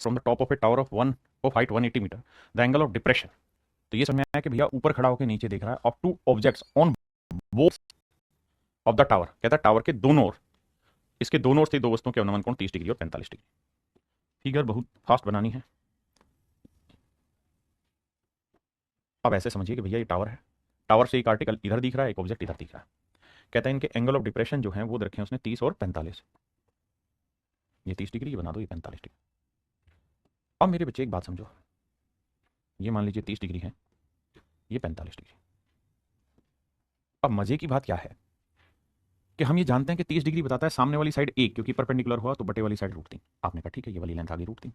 From the top of a tower of height 180 metre, the angle of depression. तो ये समझ में आया कि भैया ऊपर खड़ा होकर नीचे देख रहा है of two objects on both of the tower. कहता है टावर के दोनों ओर, इसके दोनों ओर से दो वस्तुओं के अवनमन कोण 30 डिग्री और 45 डिग्री। फिगर बहुत फास्ट बनानी है। अब ऐसे समझिए कि भैया ये टावर है, टावर से एक आर्टिकल इधर दिख रहा है, एक ऑब्जेक्ट इधर दिख रहा है। कहता है इनके एंगल ऑफ डिप्रेशन जो है वो रखे हैं उसने 30 और 45। ये 30 डिग्री, ये बना दो ये 45 डिग्री। अब मेरे बच्चे एक बात समझो, ये मान लीजिए 30 डिग्री है, ये 45 डिग्री। अब मजे की बात क्या है कि हम ये जानते हैं कि 30 डिग्री बताता है सामने वाली साइड एक, क्योंकि परपेंडिकुलर हुआ तो बटे वाली साइड √3। आपने कहा ठीक है, ये वाली लेंथ आगे √3।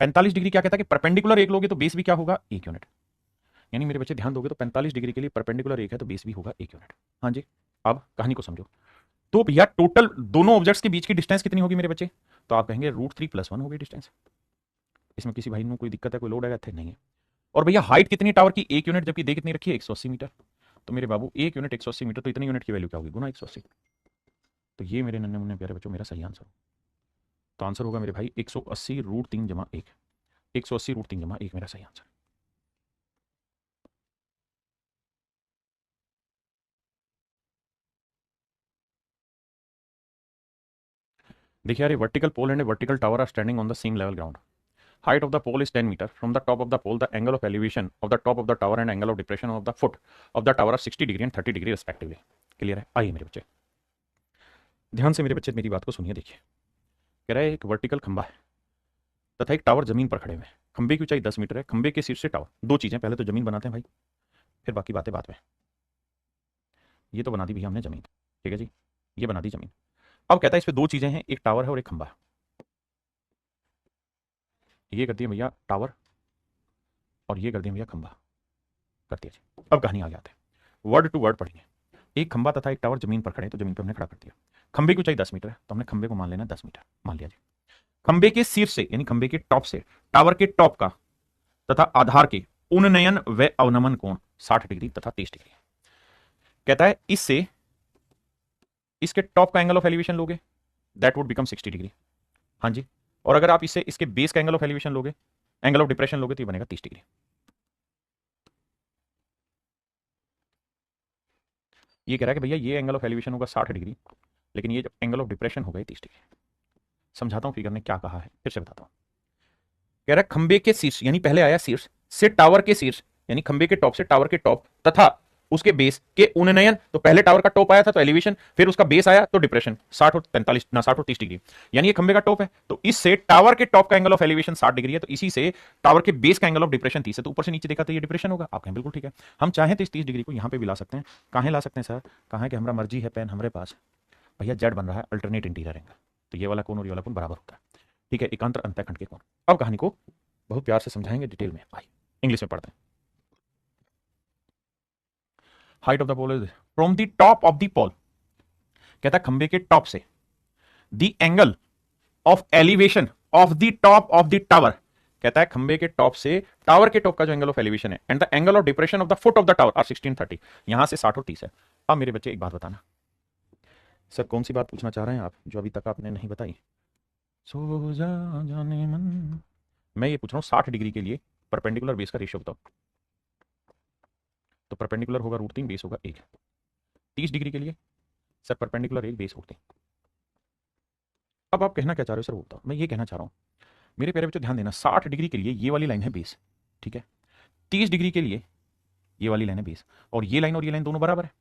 45 डिग्री क्या कहता है कि परपेंडिकुलर एक लोगे तो बेस भी क्या होगा, 1 यूनिट। यानी मेरे बच्चे ध्यान दोगे तो 45 डिग्री के लिए परपेंडिकुलर एक है तो बेस भी होगा 1 यूनिट। हाँ जी, अब कहानी को समझो। तो भैया टोटल दोनों ऑब्जेक्ट्स के बीच की डिस्टेंस कितनी होगी मेरे बच्चे, तो आप कहेंगे √3 + 1 होगी डिस्टेंस। इसमें किसी भाई को कोई दिक्कत है, कोई लोड है, नहीं है। और भैया हाइट कितनी टावर की, 1 यूनिट, जबकि दे कितनी रखी है, 180 मीटर। तो मेरे बाबू 1 यूनिट 180 मीटर, तो इतनी यूनिट की वैल्यू क्या होगी, गुना 180। तो ये मेरे नन्हे मुन्ने प्यारे बच्चों मेरा सही आंसर। तो आंसर होगा मेरे भाई 180 √3 जमा 1। 180 √3 जमा 1 मेरा सही आंसर। देखिए यार, vertical pole and vertical tower are standing on the same level ground. Height of the pole is 10 meter. From the top of the pole, the angle of elevation of the top of the tower and angle of depression of the foot of the tower are 60 degree and 30 degree respectively. Clear है? आइए मेरे बच्चे, ध्यान से मेरे बच्चे मेरी बात को सुनिए। देखिए, कह रहा है एक वर्टिकल खंबा है तथा एक टावर जमीन पर खड़े हुए हैं। खंबे की ऊंचाई 10 मीटर है, खंबे के शीर्ष से टावर। दो चीजें, पहले तो जमीन बनाते हैं भाई, फिर बाकी बातें बाद में। ये तो बना दी भैया हमने जमीन, ठीक है जी, ये बना दी जमीन। अब कहता है इस पे दो चीजें हैं, एक टावर है और एक खंबा है। ये कर दिया भैया टावर और ये कर दिया भैया खंबा, कर दिया जी। अब कहानी आगे आते हैं, वर्ड टू वर्ड पढ़िए। एक खंबा तथा एक टावर जमीन पर खड़े, तो जमीन पर हमने खड़ा कर दिया। खंबे की ऊंचाई 10 मीटर है, तो हमने खंबे को मान लेना 10 मीटर, मान लिया जी। खंबे के शीर्ष से यानी खंबे के टॉप से टावर के टॉप का तथा आधार के उन्नयन व अवनमन कोण 60 डिग्री तथा 30 डिग्री। कहता है इससे इसके टॉप का एंगल ऑफ एलिवेशन लोगे, दैट वुड बिकम 60 डिग्री। हाँ जी, और अगर आप इससे इसके बेस का एंगल ऑफ एलिवेशन लोगे, एंगल ऑफ डिप्रेशन लोगे, तो ये बनेगा 30 डिग्री। ये कह रहा है कि भैया ये एंगल ऑफ एलिवेशन होगा 60 डिग्री, लेकिन ये जो एंगल ऑफ डिप्रेशन होगा 30 डिग्री। समझाता हूं फिगर ने क्या कहा है, फिर से बताता हूं। कह रहा है खंबे के शीर्ष यानी पहले आया शीर्ष से टावर के शीर्ष यानी खंबे के टॉप से टावर के टॉप तथा उसके बेस के उन्नयन, तो पहले टावर का टॉप आया था तो एलिवेशन, फिर उसका बेस आया तो डिप्रेशन 60 और 45 ना 60 और 30 डिग्री। यानी ये खंबे का टॉप है, तो इससे टावर के टॉप का एंगल ऑफ एलिवेशन 60 डिग्री है, तो इसी से टावर के बेस का एंगल ऑफ डिप्रेशन 30 है, तो ऊपर से नीचे देखा तो ये डिप्रेशन होगा। आप कहें बिल्कुल ठीक है, हम चाहें तो इस 30 डिग्री को यहां पे भी ला सकते हैं। कहां ला सकते हैं सर, कहा कि हमारा मर्जी है पेन हमारे पास। भैया जेड बन रहा है अल्टरनेट इंटीरियर एंगल, तो ये वाला कोण और ये वाला कोण बराबर होता है, ठीक है, एकांतर अंतःखंड के कोण। अब कहानी को बहुत प्यार से समझाएंगे डिटेल में, आइए इंग्लिश में पढ़ते हैं। Height of the pole is from the top of the pole, कहता है खंबे के टॉप से, the angle of elevation of the top of the tower, कहता है खंबे के टॉप से टावर के टॉप का जो एंगल ऑफ एलिवेशन है, and the angle of depression of the foot of the tower are 1630। यहां से 60 और 30 है। अब मेरे बच्चे एक बात बताना, सर कौन सी बात पूछना चाह रहे हैं आप जो अभी तक आपने नहीं बताई, सो जा जाने मन। मैं ये पूछ रहा हूं 60 डिग्री के लिए परपेंडिकुलर बेस का रेशियो बताओ। तो परपेंडिकुलर होगा √3, बेस होगा 1। 30 डिग्री के लिए सर परपेंडिकुलर 1, बेस √3। अब आप कहना क्या चाह रहे हो सर, वो बताओ। मैं ये कहना चाह रहा हूं मेरे प्यारे बच्चों ध्यान देना, 60 डिग्री के लिए ये वाली लाइन है बेस, ठीक है। 30 डिग्री के लिए ये वाली लाइन है बेस, और ये लाइन दोनों बराबर है।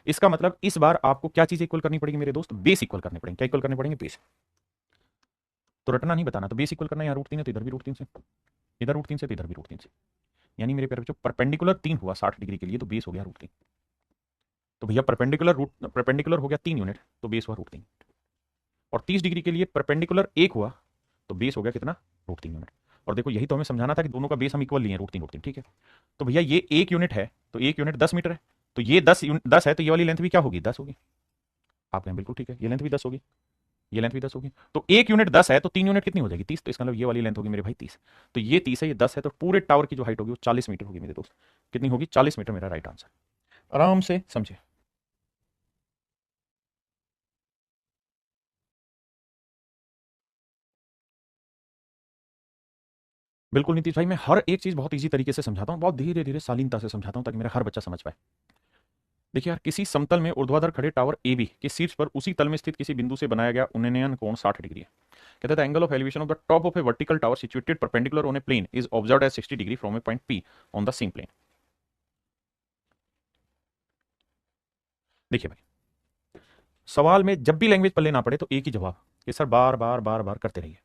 इसका मतलब इस बार आपको क्या चीज इक्वल करनी पड़ेगी मेरे दोस्त, बेस इक्वल करने पड़ेंगे। क्या इक्वल करने पड़ेंगे, बेस। तो रटना नहीं बताना, तो बेस इक्वल करना, यहाँ √3 है तो इधर भी √3 से, इधर √3 से तो इधर भी √3 से। यानी मेरे प्यारे बच्चों परपेंडिकुलर 3 हुआ 60 डिग्री के लिए, तो बेस हो गया √3। तो भैया परपेंडिकुलर हो गया 3 यूनिट, तो बेस हुआ √3। और 30 डिग्री के लिए परपेंडिकुलर 1 हुआ, तो बेस हो गया कितना, √3 यूनिट। और देखो यही तो हमें समझाना था कि दोनों का बेस हम इक्वल लिए, √3 ठीक है। तो भैया ये 1 यूनिट है, तो 1 यूनिट 10 मीटर है, तो ये 10 है, तो ये वाली लेंथ भी क्या होगी, 10 होगी। आप कहें बिल्कुल ठीक है, ये लेंथ भी 10 होगी, ये लेंथ भी 10 होगी। तो 1 यूनिट 10 है, तो 3 यूनिट कितनी हो जाएगी, 30। तो इसका मतलब ये वाली लेंथ होगी मेरे भाई 30। तो ये 30 है, ये 10 है, तो पूरे टावर की जो हाइट होगी वो 40 मीटर होगी मेरे दोस्त। कितनी होगी, 40 मीटर, मेरा राइट आंसर। आराम से समझे। बिल्कुल नीतीश भाई, मैं हर एक चीज़ बहुत ईजी तरीके से समझाता हूँ, बहुत धीरे धीरे शालीनता से समझाता हूँ ताकि मेरा हर बच्चा समझ पाए। देखिए यार, किसी समतल में ऊर्ध्वाधर खड़े टावर ए बी के शीर्ष पर उसी तल में स्थित किसी बिंदु से बनाया गया उन्नयन कोण 60 डिग्री है। कहता है angle of elevation of the top of a vertical tower situated perpendicular on a plane is observed as 60 degree from a point P on the same plane. देखिए भाई, सवाल में जब भी लैंग्वेज पल्ले ना पड़े तो एक ही जवाब कि सर बार बार बार बार करते रहिए,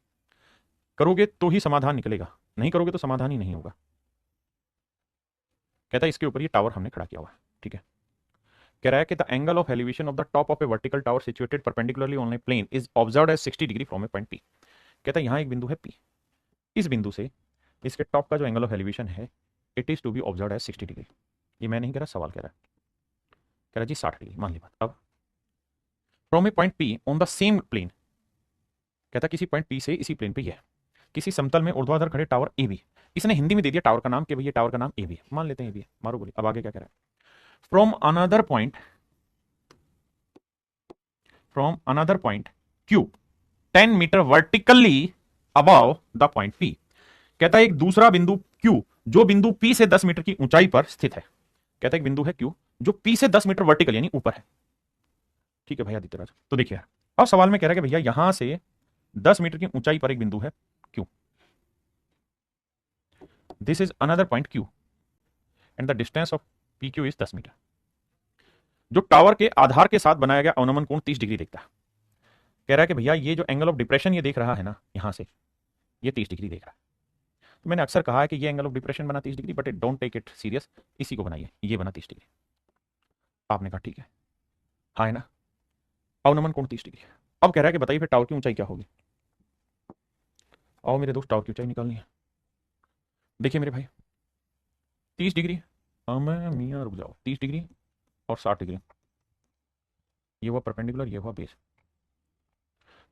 करोगे तो ही समाधान निकलेगा, नहीं करोगे तो समाधान ही नहीं होगा। कहता है इसके ऊपर ये टावर हमने खड़ा किया हुआ है, ठीक है। कह रहा है कि the angle of elevation of the top of a vertical tower situated perpendicularly on a plane is observed as 60 degree from a point P. कहता है यहां एक बिंदु है पी, इस बिंदु से इसके टॉप का जो एंगल ऑफ एलिवेशन है it is to be observed as 60 degree. ये मैं नहीं कह रहा, सवाल कह रहा है। कह रहा जी 60 डिग्री, मान ली बात। अब from a point P on the same plane, कहता किसी पॉइंट पी से इसी प्लेन पे ही है, किसी समतल में ऊर्ध्वाधर खड़े टावर ए बी। इसने हिंदी में दे दिया टावर का नाम कि भैया टावर का नाम ए बी है, मान लेते हैं ए बी है, मारो बोली। अब आगे क्या कह रहा है, from another point Q 10 metre vertically above the point P. कहता है एक दूसरा बिंदु क्यू जो बिंदु पी से 10 मीटर की ऊंचाई पर स्थित है। कहता है एक बिंदु है क्यू जो पी से 10 मीटर वर्टिकल यानी ऊपर है, ठीक है भैया आदित्य राज। तो देखिए अब सवाल में कह रहा है कि भैया यहां से 10 मीटर की ऊंचाई पर एक बिंदु है Q, this is another point Q and the distance of P Q is 10 metre. जो टावर के आधार के साथ बनाया गया अवनमन कोण 30 डिग्री देखता है। कह रहा है कि भैया ये जो एंगल ऑफ डिप्रेशन ये देख रहा है ना यहां से, ये 30 डिग्री देख रहा है। तो मैंने अक्सर कहा है कि ये एंगल ऑफ डिप्रेशन बना 30 degree, but it don't take it serious, इसी को बनाइए, ये बना 30 डिग्री। आपने कहा ठीक है, हाँ है ना, अवनमन कोण 30 डिग्री। अब कह रहा है कि बताइए फिर टावर की ऊंचाई क्या होगी। आओ मेरे दोस्त, टावर की ऊंचाई निकालनी है। देखिए मेरे भाई 30 डिग्री, मैं मियाँ रुक जाओ, 30 डिग्री और 60 डिग्री, ये हुआ परपेंडिकुलर, ये हुआ बेस।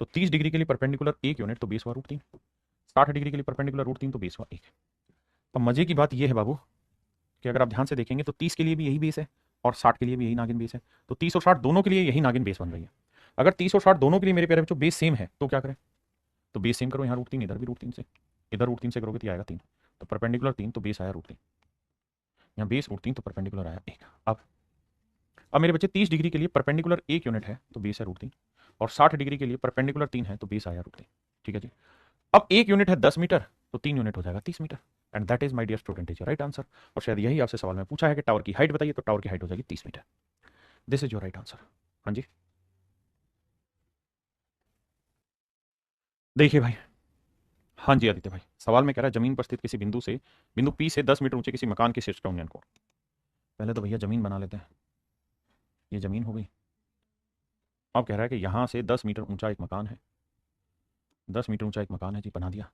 तो 30 डिग्री के लिए परपेंडिकुलर 1 यूनिट तो बेस हुआ √3, 60 डिग्री के लिए परपेंडिकुलर √3 तो बेस हुआ 1। अब मजे की बात यह है बाबू कि अगर आप ध्यान से देखेंगे तो 30 के लिए भी यही बेस है और 60 के लिए भी यही नागिन बेस है, तो 30 और 60 दोनों के लिए यही नागिन बेस बन रही है। अगर 30 और 60 दोनों के लिए मेरे प्यारे बच्चों बेस सेम है तो क्या करें, तो बेस सेम करो, यहाँ √3 इधर भी √3 से, इधर √3 से करोगे तो आएगा 3, तो परपेंडिकुलर 3 तो बेस आया √3, यहाँ बेस √3 तो परपेंडिकुलर आया 1। अब मेरे बच्चे 30 डिग्री के लिए परपेंडिकुलर 1 यूनिट है तो बेस है √3, और 60 डिग्री के लिए परपेंडिकुलर 3 है तो बेस आया √3, ठीक है जी। अब 1 यूनिट है 10 मीटर तो 3 यूनिट हो जाएगा 30 metre, and that is my dear student is your right answer. और शायद यही आपसे सवाल में पूछा है कि टावर की हाइट बताइए, तो टावर की हाइट हो जाएगी 30 metre. This is your right answer. हाँ जी देखिए भाई, हाँ जी आदित्य भाई, सवाल में कह रहा है जमीन पर स्थित किसी बिंदु से, बिंदु पी से 10 मीटर ऊंचे किसी मकान के शीर्ष का उन्नयन कोण। पहले तो भैया जमीन बना लेते हैं, ये जमीन हो गई। अब कह रहा है कि यहां से 10 मीटर ऊंचा एक मकान है, 10 मीटर ऊंचा एक मकान है जी, बना दिया।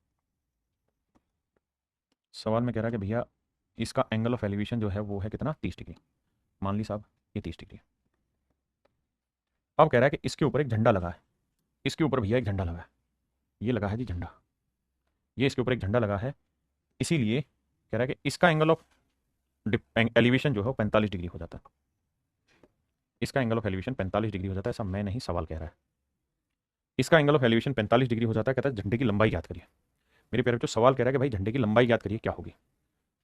सवाल में कह रहा है कि भैया इसका एंगल ऑफ एलिवेशन जो है वो है कितना, 30 डिग्री, मान ली साहब ये 30 डिग्री। अब कह रहा है कि इसके ऊपर एक झंडा लगा है, इसके ऊपर भैया एक झंडा लगा है, ये लगा है जी झंडा, ये इसके ऊपर एक झंडा लगा है, इसीलिए कह रहा है कि इसका एंगल ऑफ एलिवेशन जो है वो 45 डिग्री हो जाता है, इसका एंगल ऑफ एलिवेशन 45 डिग्री हो जाता है। ऐसा मैं नहीं, सवाल कह रहा है इसका एंगल ऑफ एलिवेशन 45 डिग्री हो जाता है। कहता है झंडे की लंबाई याद करिए। मेरे प्यारे बच्चों सवाल कह रहा है कि भाई झंडे की लंबाई याद करिए क्या होगी,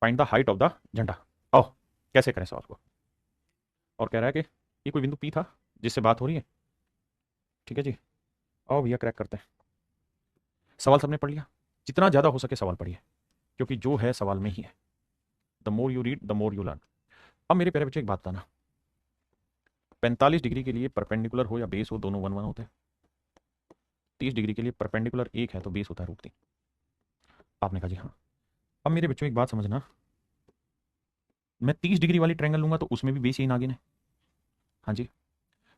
find the height of the झंडा। आओ कैसे करें सवाल को। और कह रहा है कि ये कोई बिंदु पी था जिससे बात हो रही है, ठीक है जी। आओ भैया क्रैक करते हैं। सवाल सबने पढ़ लिया, जितना ज़्यादा हो सके सवाल पढ़िए, क्योंकि जो है सवाल में ही है। The more you read the more you learn. अब मेरे प्यारे बच्चे एक बात बताना, 45 डिग्री के लिए परपेंडिकुलर हो या बेस हो दोनों 1 1 होते हैं। 30 डिग्री के लिए परपेंडिकुलर 1 है तो बेस होता है √3। आपने कहा जी हाँ। अब मेरे बच्चों एक बात समझना, मैं 30 डिग्री वाली ट्रायंगल लूंगा तो उसमें भी बेस यही नागिन है, हाँ जी।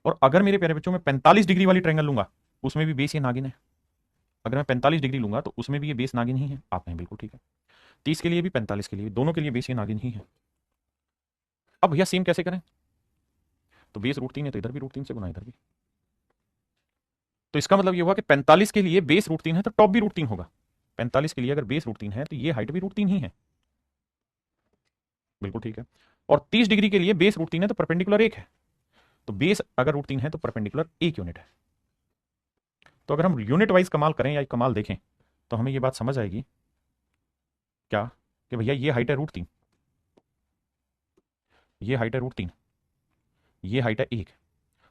और अगर मेरे प्यारे बच्चों में 45 डिग्री वाली ट्रायंगल लूंगा उसमें भी बेस ये नागिन है। अगर मैं 45 डिग्री लूंगा तो उसमें भी ये बेस नागिन ही है। आप कहें बिल्कुल ठीक है, 30 के लिए भी 45 के लिए भी, दोनों के लिए बेस ये नागिन ही है। अब भैया सेम कैसे करें, तो बेस √3 है तो इधर भी √3 से गुना, इधर भी। तो इसका मतलब ये हुआ कि 45 के लिए बेस √3 है तो टॉप भी √3 होगा। 45 के लिए अगर बेस √3 है तो ये हाइट भी √3 ही है, बिल्कुल ठीक है। और 30 डिग्री के लिए बेस √3 है तो परपेंडिकुलर 1 है, तो बेस अगर √3 है तो परपेंडिकुलर 1 यूनिट है। तो अगर हम यूनिट वाइज कमाल करें या कमाल देखें तो हमें ये बात समझ आएगी क्या कि भैया ये हाइट है √3, ये हाइट है √3, ये हाइट है 1।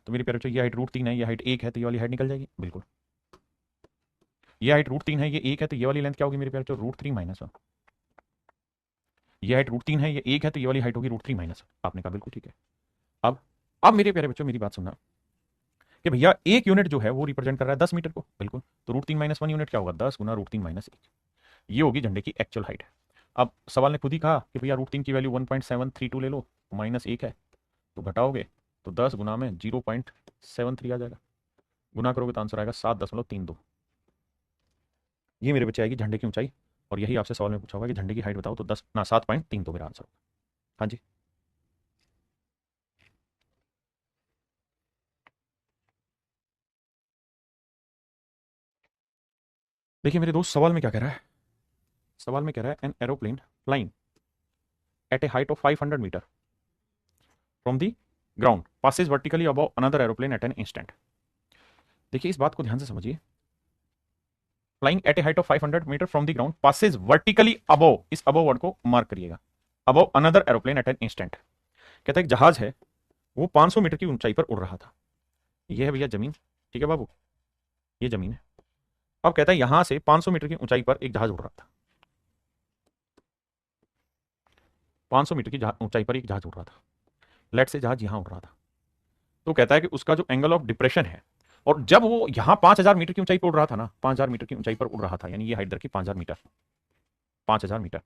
तो मेरे प्यारे बच्चों ये हाइट √3 है, ये हाइट 1 है, तो ये वाली हाइट निकल जाएगी बिल्कुल। ये हाइट √3 है, ये 1 है, तो ये वाली लेंथ क्या होगी मेरे प्यारे बच्चों? √3 - 1। ये हाइट √3 है, ये 1 है, तो ये वाली हाइट होगी √3 - 1। आपने कहा बिल्कुल ठीक है। अब अब मेरे प्यारे बच्चों मेरी बात सुनना कि भैया एक यूनिट जो है वो रिप्रेजेंट कर रहा है 10 मीटर को, बिल्कुल। तो √3 - 1 यूनिट क्या होगा? 10 गुना √3 - 1। ये होगी झंडे की एक्चुअल हाइट। अब सवाल ने खुद ही कहा कि भैया √3 की वैल्यू 1.732 ले लो, -1 है, तो घटाओगे तो 10 गुना में 0.73 आ जाएगा, गुना करोगे तो आंसर आएगा 7.32। ये मेरे बच्चे आएगी झंडे की ऊंचाई। और यही आपसे सवाल में पूछा होगा कि झंडे की हाइट बताओ, तो 7.32 मेरा आंसर होगा। हाँ जी। देखिए मेरे दोस्त, सवाल में क्या कह रहा है? सवाल में कह रहा है an aeroplane flying at a height of 500 metre from the ground passes vertically above another aeroplane at an instant। देखिए इस बात को ध्यान से समझिए। Flying at a height of 500 metre from the ground passes vertically above, इस above word को mark करिएगा, above another aeroplane at an instant। कहता है एक जहाज है, वो 500 मीटर की ऊंचाई पर उड़ रहा था। ये है भैया जमीन, ठीक है बाबू, ये जमीन है। अब कहता है यहां से 500 मीटर की ऊंचाई पर एक जहाज उड़ रहा था। 500 मीटर की ऊंचाई पर एक जहाज उड़ रहा था। लेट से जहाज यहां उड़ रहा था। तो कहता है कि उसका जो एंगल ऑफ डिप्रेशन है, और जब वो यहां 5000 मीटर की ऊंचाई पर उड़ रहा था ना, 5000 मीटर की ऊंचाई पर उड़ रहा था, यानी ये हाइट रखी 5000 मीटर, 5000 मीटर।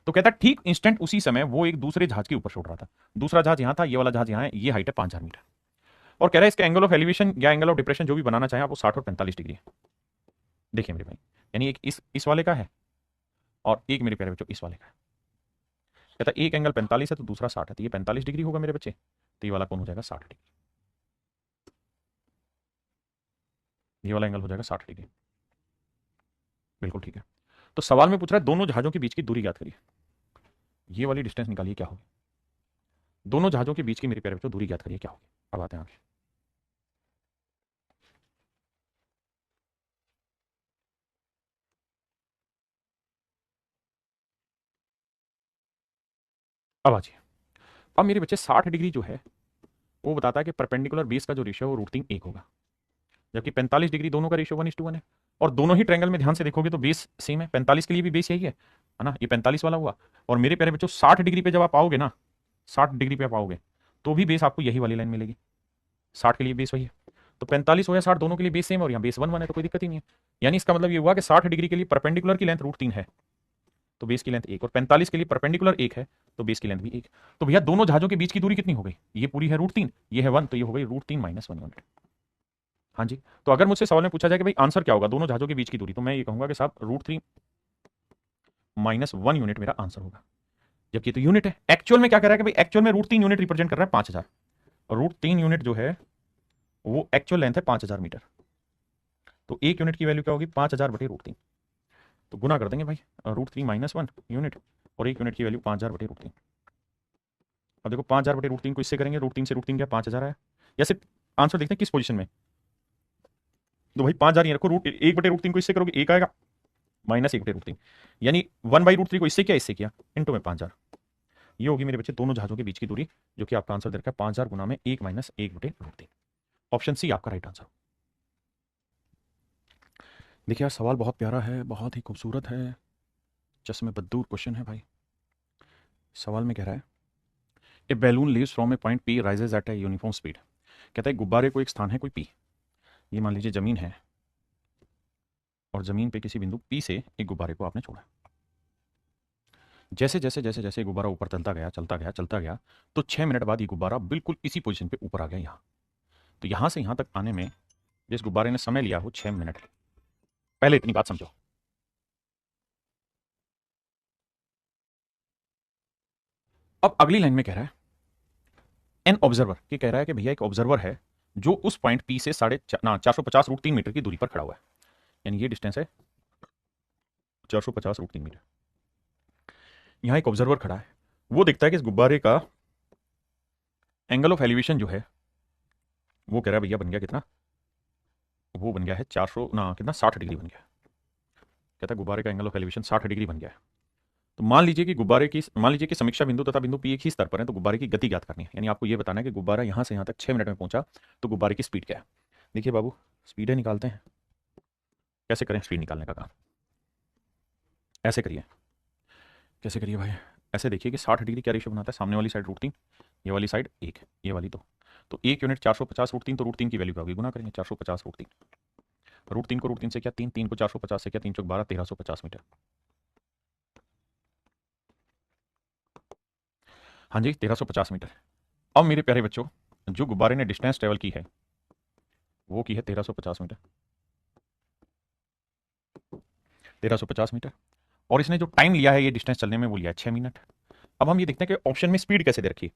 तो कहता है ठीक इंस्टेंट उसी समय वो एक दूसरे जहाज के ऊपर से उड़ रहा था। दूसरा जहाज यहां था, ये वाला जहाज यहां है, ये हाइट है 5000 मीटर। और कह रहा है इसका एंगल ऑफ एलिवेशन या एंगल ऑफ डिप्रेशन जो भी बनाना चाहे आप, वो 60 और 45 डिग्री है। देखिए मेरे भाई, यानी एक इस वाले का है और एक मेरे प्यारे बच्चों इस वाले का है। कहता है एक एंगल 45 है तो दूसरा 60 है, तो ये 45 डिग्री होगा मेरे बच्चे, तो ये वाला कौन हो जाएगा? 60 डिग्री। ये वाला एंगल हो जाएगा 60 डिग्री, बिल्कुल ठीक है। तो सवाल में पूछ रहा है दोनों जहाजों के बीच की दूरी ज्ञात करिए। ये वाली डिस्टेंस निकालिए, क्या होगी? दोनों जहाजों के बीच की मेरे प्यारे बच्चों दूरी ज्ञात करिए, क्या होगी? अब आते हैं आगे। अब आ जाइए। अब मेरे बच्चे 60 डिग्री जो है वो बताता है कि परपेंडिकुलर बेस का जो रेशियो है वो √3 1 होगा, जबकि 45 डिग्री दोनों का रेशियो 1:1 है। और दोनों ही ट्रायंगल में ध्यान से देखोगे तो बेस सेम है। 45 के लिए भी बेस यही है ना, ये 45 वाला हुआ। और मेरे प्यारे बच्चों 60 डिग्री पे जब आप आओगे ना, 60 डिग्री पे आप आओगे तो भी बेस आपको यही वाली लाइन मिलेगी। 60 के लिए बेस वही है। तो 45 हो या 60 दोनों के लिए बेस सेम, और यहाँ बेस 1 1 है, तो कोई दिक्कत ही नहीं है। यानी इसका मतलब ये हुआ कि 60 डिग्री के लिए परपेंडिकुलर की लेंथ √3 है, तो बेस की लेंथ 1, और 45 के लिए परपेंडिकुलर 1 है, तो बेस की लेंथ भी 1। तो भैया दोनों जहाजों के बीच की दूरी कितनी हो गई? ये पूरी है √3, ये है 1, तो ये हो गई √3 - 1 यूनिट। हाँ जी। तो अगर मुझसे सवाल में पूछा जाए कि भाई आंसर क्या होगा दोनों जहाजों के बीच की दूरी, तो मैं ये कहूंगा कि साहब √3 - 1 यूनिट मेरा आंसर होगा। जबकि तो यूनिट है, एक्चुअल में क्या कर रहा है कि भाई एक्चुअल में √3 यूनिट रिप्रेजेंट कर रहा है 5000, और √3 यूनिट जो है वो एक्चुअल लेंथ है 5000 मीटर। तो एक यूनिट की वैल्यू क्या होगी? 5000 बटे √3। तो गुना कर देंगे भाई, √3 - 1 यूनिट, और एक यूनिट की वैल्यू 5000 बटे √3। अब देखो 5000 बटे √3 को इससे करेंगे, √3 से √3 क्या 5000 आया, या सिर्फ आंसर देखते हैं किस पोजीशन में। तो भाई 5000 ही रखो, √1 बटे √3 को इससे करोगे 1 आएगा, -1 बटे √3, यानी 1/√3 को इससे किया, इससे किया, इनटू में 5000। ये होगी मेरे बच्चे दोनों जहाजों के बीच की दूरी, जो कि आपका आंसर दे रखा है 5000 गुना में 1 - 1 बटे √3। ऑप्शन सी आपका राइट आंसर। देखिए यार सवाल बहुत प्यारा है, बहुत ही खूबसूरत है, चश्मे बद्दूर क्वेश्चन है भाई। सवाल में कह रहा है a balloon leaves from a point P rises at a uniform speed. कहता है गुब्बारे को एक स्थान है कोई पी, ये मान लीजिए जमीन है, और जमीन पे किसी बिंदु पी से एक गुब्बारे को आपने छोड़ा। जैसे जैसे जैसे जैसे गुब्बारा ऊपर चलता गया चलता गया चलता गया, तो 6 मिनट बाद ये गुब्बारा बिल्कुल इसी पोजीशन पे ऊपर आ गया यहाँ। तो यहाँ से यहाँ तक आने में जिस गुब्बारे ने समय लिया वो 6 मिनट। पहले इतनी बात समझो। अब अगली लाइन में कह रहा है एन ऑब्जर्वर, ये कह रहा है कि भैया एक ऑब्जर्वर है जो उस पॉइंट पी से 450 √3 मीटर की दूरी पर खड़ा हुआ है, यानी ये डिस्टेंस है 450 √3 मीटर। यहाँ एक ऑब्जर्वर खड़ा है, वो देखता है कि इस गुब्बारे का एंगल ऑफ एलिवेशन जो है वो कह रहा है भैया बन गया कितना, वो बन गया है 400 ना कितना 60 डिग्री बन गया। कहता है गुब्बारे का एंगल ऑफ एलिवेशन 60 डिग्री बन गया है। मान लीजिए कि समीक्षा बिंदु तथा बिंदु पी एक ही स्तर पर है, तो गुब्बारे की गति ज्ञात करनी है। यानी आपको ये बताना है कि गुब्बारा यहां से यहां तक 6 मिनट में पहुंचा, तो गुब्बारे की स्पीड क्या है। देखिए बाबू, स्पीड निकालते हैं। कैसे करें स्पीड निकालने का काम? ऐसे करिए। कैसे करिए भाई? ऐसे देखिए कि 60 डिग्री क्या रेशियो बनाता है। सामने वाली साइड √3, ये वाली साइड 1, ये वाली 2, तो 1 यूनिट 450 √3, तो √3 की वैल्यू क्या होगी? गुना करेंगे 450 √3। √3 को √3 से क्या 3, 3 को 450 से क्या 3 चौक 12, 1350 मीटर। हाँ जी, 1350 मीटर। अब मेरे प्यारे बच्चों, जो गुब्बारे ने डिस्टेंस ट्रेवल की है वो की है 1350 मीटर। 1350 मीटर, और इसने जो टाइम लिया है ये डिस्टेंस चलने में वो लिया है 6 मिनट। अब हम ये देखते हैं कि ऑप्शन में स्पीड कैसे दे रखी है।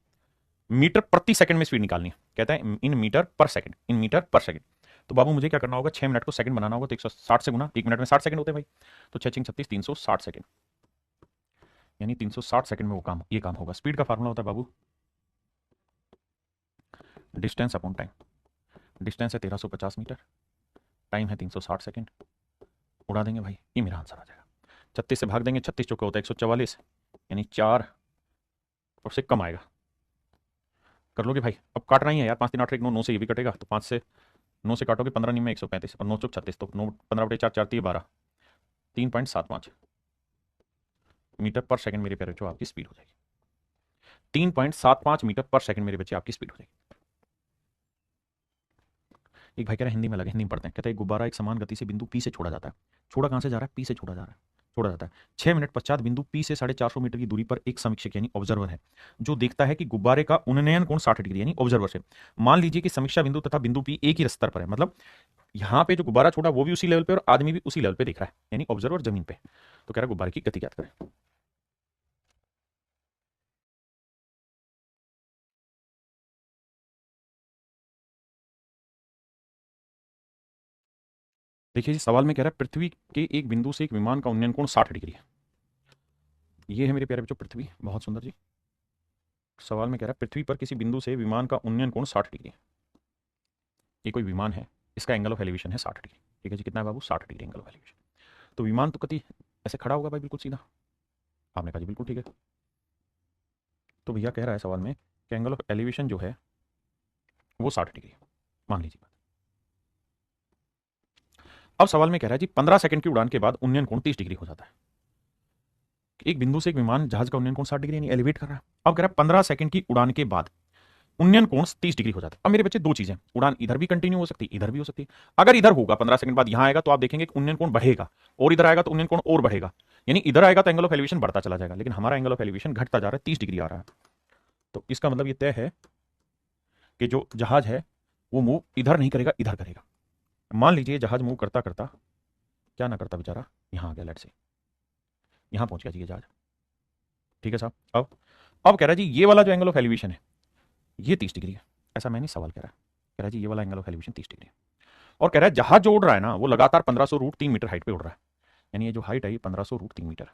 मीटर प्रति सेकंड में स्पीड निकालनी है। कहता है in metre per second, in metre per second. तो बाबू मुझे क्या करना होगा? 6 मिनट को सेकंड बनाना होगा, तो 160 से गुना, 1 मिनट में 60 सेकंड होते हैं भाई, तो 6 6 36, 360 सेकंड, यानी 360 सेकंड में वो ये काम होगा। स्पीड का फार्मूला होता है बाबू डिस्टेंस अपॉन टाइम। डिस्टेंस है 1350 मीटर, टाइम है 360 सेकंड। उड़ा देंगे भाई, ये मेरा आंसर आ जाएगा। 36 से भाग देंगे, 36 चौके होता है 144, यानी 4 और से कम आएगा। कर लोगे भाई? अब काटना ही है यार, 5 3 8 1 9, 9 से ये भी कटेगा, तो 5 से 9 से काटोगे 15 9 में 135, और 9 चौक 36, तो 9 15/4 4 3 12, 3.75 मीटर पर सेकंड मेरे प्यारे बच्चों आपकी स्पीड हो जाएगी। 3.75 मीटर पर सेकंड मेरे बच्चे आपकी स्पीड हो जाएगी। एक भाई कह रहा है हिंदी में लगे, हिंदी में पढ़ते हैं। कहते हैं गुब्बारा एक समान गति से बिंदु पी से छोड़ा जाता है। छोड़ा कहां से जा रहा है? पी से छोड़ा जा रहा है, छोड़ा जाता है। 6 मिनट पश्चात बिंदु पी से 450 मीटर की दूरी पर एक समीक्षक यानी ऑब्जर्वर है, जो देखता है कि गुब्बारे का उन्नयन कोण 60 डिग्री, यानी ऑब्जर्वर से। मान लीजिए कि समीक्षा बिंदु तथा बिंदु पी एक ही स्तर पर है, मतलब यहां पे जो गुब्बारा छोड़ा वो भी उसी लेवल पे और आदमी भी उसी लेवल पे देख रहा है, यानी ऑब्जर्वर जमीन पे। तो कह रहा है गुब्बारे की गति ज्ञात करें। देखिए जी, सवाल में कह रहा है पृथ्वी के एक बिंदु से एक विमान का उन्नयन कोण 60 डिग्री है। ये है मेरे प्यारे बच्चों पृथ्वी, बहुत सुंदर जी। सवाल में कह रहा है पृथ्वी पर किसी बिंदु से विमान का उन्नयन कोण 60 डिग्री है। ये कोई विमान है, इसका एंगल ऑफ एलिवेशन है 60 डिग्री। ठीक है जी, कितना है बाबू? 60 डिग्री एंगल ऑफ एलिवेशन। तो विमान तो कति ऐसे खड़ा होगा भाई, बिल्कुल सीधा। आपने कहा जी बिल्कुल ठीक है। तो भैया कह रहा है सवाल में कि एंगल ऑफ एलिवेशन जो है वो 60 डिग्री है, मान लीजिए। अब सवाल में कह रहा है जी 15 सेकंड की उड़ान के बाद उन्नयन कोण 30 डिग्री हो जाता है। एक बिंदु से एक विमान जहाज का उन्नयन कोण 60 डिग्री यानी एलिवेट कर रहा है। अब कह रहा है 15 सेकंड की उड़ान के बाद उन्नयन कोण 30 डिग्री हो जाता है। अब मेरे बच्चे दो चीजें, उड़ान इधर भी कंटिन्यू हो सकती है, इधर भी हो सकती है। अगर इधर होगा 15 सेकंड बाद यहां आएगा तो आप देखेंगे कि उन्नयन कोण बढ़ेगा, और इधर आएगा तो उन्नयन कोण और बढ़ेगा, यानी इधर आएगा तो एंगल ऑफ एलिवेशन बढ़ता चला जाएगा। लेकिन हमारा एंगल ऑफ एलिवेशन घटता जा रहा है, 30 डिग्री आ रहा है। तो इसका मतलब ये तय है कि जो जहाज है वो मूव इधर नहीं करेगा, इधर करेगा। मान लीजिए जहाज मूव करता करता क्या ना करता बेचारा, यहां आ गया, लेट से यहां पहुंच गया जी ये जहाज। ठीक है साहब। अब कह रहा है जी ये वाला जो एंगल ऑफ एलिवेशन है ये 30 डिग्री है। ऐसा मैं नहीं सवाल कह रहा है, कह रहा है जी ये वाला एंगल ऑफ एलिवेशन 30 डिग्री है। और कह रहा है जहाज जो उड़ रहा है ना वो लगातार 1500 √3 मीटर हाइट पे उड़ रहा है, यानी ये जो हाइट है ये 1500 √3 मीटर।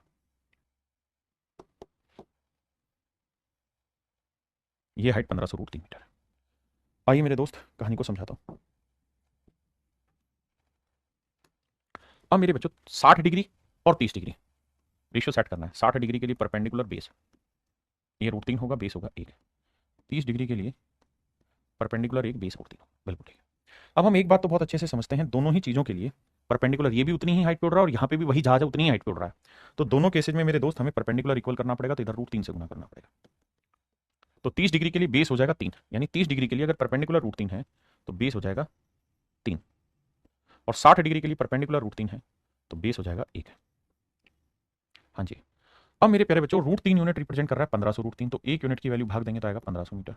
ये हाइट 1500 √3 मीटर है। आइए मेरे दोस्त कहानी को समझाता हूं। अब मेरे बच्चों 60 डिग्री और 30 डिग्री रेशियो सेट करना है। 60 डिग्री के लिए परपेंडिकुलर बेस, ये √3 होगा, बेस होगा 1। 30 डिग्री के लिए परपेंडिकुलर एक, बेस √3 होगा, बिल्कुल ठीक है। अब हम एक बात तो बहुत अच्छे से समझते हैं, दोनों ही चीजों के लिए परपेंडिकुलर ये भी उतनी ही हाइट पे उड़ रहा है और यहाँ पे भी वही जहाज है उतनी ही हाइट पे उड़ रहा है। तो दोनों केसेज में मेरे दोस्त हमें परपेंडिकुलर इक्वल करना पड़ेगा, तो इधर √3 से गुना करना पड़ेगा। तो 30 डिग्री के लिए बेस हो जाएगा 3, यानी 30 डिग्री के लिए अगर परपेंडिकुलर √3 है तो बेस हो जाएगा 3, और 60 डिग्री के लिए परपेंडिकुलर √3 है तो बेस हो जाएगा 1। हाँ जी। अब मेरे प्यारे बच्चों √3 यूनिट रिप्रेजेंट कर रहा है 1500 √3, तो 1 यूनिट की वैल्यू भाग देंगे तो आएगा 1500 मीटर।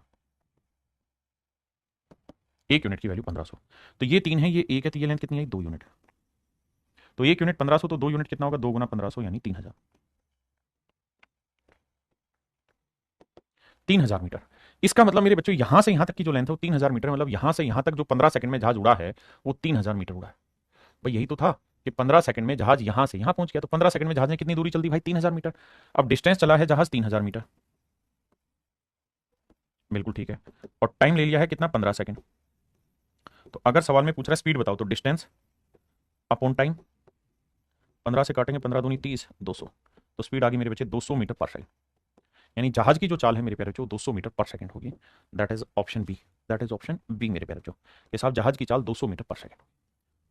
1 यूनिट की वैल्यू 1500, तो ये 3 है, ये 1 है, तो ये लेंथ कितनी है? 2 यूनिट। तो 1 यूनिट 1500, तो 2 यूनिट कितना होगा? 2 गुना 1500 यानी 3000। 3000 मीटर। इसका मतलब मेरे बच्चों यहां से यहां तक की जो लेंथ है वो 3000 मीटर, मतलब यहां से यहां तक जो 15 सेकंड में जहाज उड़ा है वो 3000 मीटर उड़ा है। भाई यही तो था कि 15 सेकंड में जहाज यहां से यहां पहुंच गया, तो 15 सेकंड में जहाज ने कितनी दूरी चल दी भाई? 3000 मीटर। अब डिस्टेंस चला है जहाज 3000 मीटर, बिल्कुल ठीक है, और टाइम ले लिया है कितना? 15 सेकंड। तो अगर सवाल में पूछ रहा है स्पीड बताओ, तो डिस्टेंस अपॉन टाइम, 15 से काटेंगे 15 दूनी 30, 200, तो स्पीड आ गई मेरे बच्चे 200 मीटर पर सेकंड, यानी जहाज की जो चाल है मेरे प्यारे बच्चों 200 मीटर पर सेकंड होगी। That is option B, that is option B मेरे प्यारे बच्चों, ये साहब जहाज की चाल 200 मीटर पर सेकंड।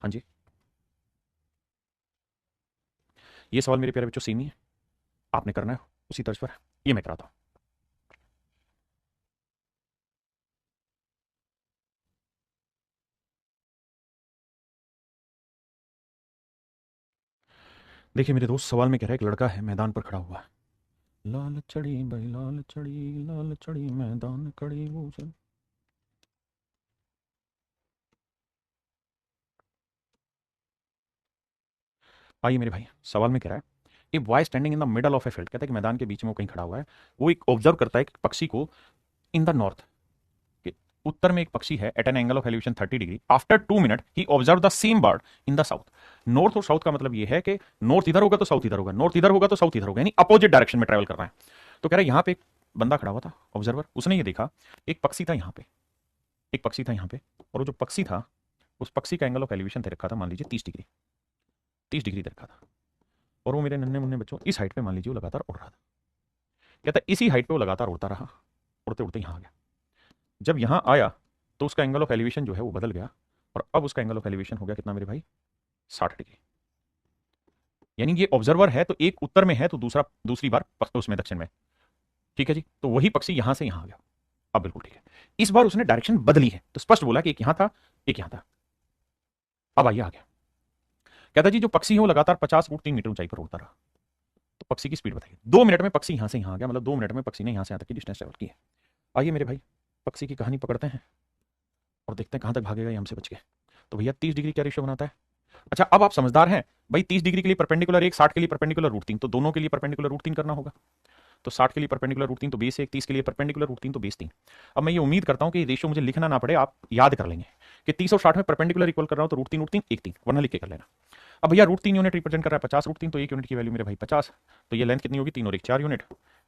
हाँ जी, ये सवाल मेरे प्यारे बच्चों सेम ही है, आपने करना है उसी तर्ज पर, ये मैं कराता हूं। देखिए मेरे दोस्त, सवाल में कह रहा है एक लड़का है मैदान पर खड़ा हुआ है, लाल चढ़ी भाई लाल चढ़ी, लाल चढ़ी मैदान कड़ी वो चल। आइए मेरे भाई, सवाल में कह रहा है a boy standing in the middle of a field, कहता है कि मैदान के बीच में वो कहीं खड़ा हुआ है, वो एक ऑब्जर्व करता है कि पक्षी को इन द नॉर्थ, उत्तर में एक पक्षी है at an angle of elevation 30 degree, after 2 minute ही observe the same bird in the south. North और साउथ का मतलब ये है कि नॉर्थ इधर होगा तो साउथ इधर होगा, नॉर्थ इधर होगा तो साउथ इधर होगा, यानी अपोजिट डायरेक्शन में ट्रेवल कर रहा है। तो कह रहा है यहां पे एक बंदा खड़ा हुआ था ऑब्जर्वर, उसने ये देखा एक पक्षी था यहाँ पे, एक पक्षी था यहाँ पे, और वो जो पक्षी था उस पक्षी का एंगल ऑफ एलिवेशन दे रखा था मान लीजिए 30 डिग्री, 30 डिग्री दे रखा था, और वो मेरे नन्हे मुन्ने बच्चों इस हाइट पे मान लीजिए वो लगातार उड़ रहा था। कहता है इसी हाइट पे वो लगातार उड़ता रहा, उड़ते उड़ते यहाँ आ गया। जब यहाँ आया तो उसका एंगल ऑफ एलिवेशन जो है वो बदल गया, और अब उसका एंगल ऑफ एलिवेशन हो गया कितना मेरे भाई, 60 डिग्री। यानी ये ऑब्जर्वर है तो एक उत्तर में है तो दूसरा दूसरी बार उसमें दक्षिण में। ठीक है जी, तो वही पक्षी यहां से यहां आ गया। अब बिल्कुल ठीक है, इस बार उसने डायरेक्शन बदली है, तो स्पष्ट बोला कि एक यहां था एक यहां था। अब आइए आ गया, कहता जी जो पक्षी है वो लगातार 50 फुट 3 मीटर ऊंचाई पर उड़ता रहा, तो पक्षी की स्पीड बताइए। 2 मिनट में पक्षी यहां से यहां आ गया, मतलब 2 मिनट में पक्षी ने यहां से यहां तक की डिस्टेंस ट्रेवल की है। आइए मेरे भाई पक्षी की कहानी पकड़ते हैं और देखते हैं कहां तक भागेगा ये हमसे बच के। तो भैया 30 डिग्री क्या रेशियो बनाता है। अच्छा अब आप समझदार हैं भाई, 30 डिग्री के लिए परपेंडिकुलर एक, 60 के लिए परपेंडिकुलर रूट 3, तो दोनों के लिए परपेंडिकुलर रूट 3 करना होगा। तो 60 के लिए परपेंडिकुलर रूट 3 तो बेस 1, 30 के लिए परपेंडिकुलर रूट 3 तो बेस 3। अब मैं ये उम्मीद करता हूं कि रेशियो मुझे लिखना ना पड़े, आप याद कर लेंगे कि 30 और 60 में परपेंडिकुलर इक्वल कर रहा हूं तो रूट 3 1 3, वरना लिख के कर लेना। अब भैया रूट 3 यूनिट रिप्रेजेंट कर रहा है 50 रूट 3, तो 1 यूनिट की वैल्यू मेरे भाई 50, तो ये लेंथ कितनी होगी 3 और 1 4 यूनिट,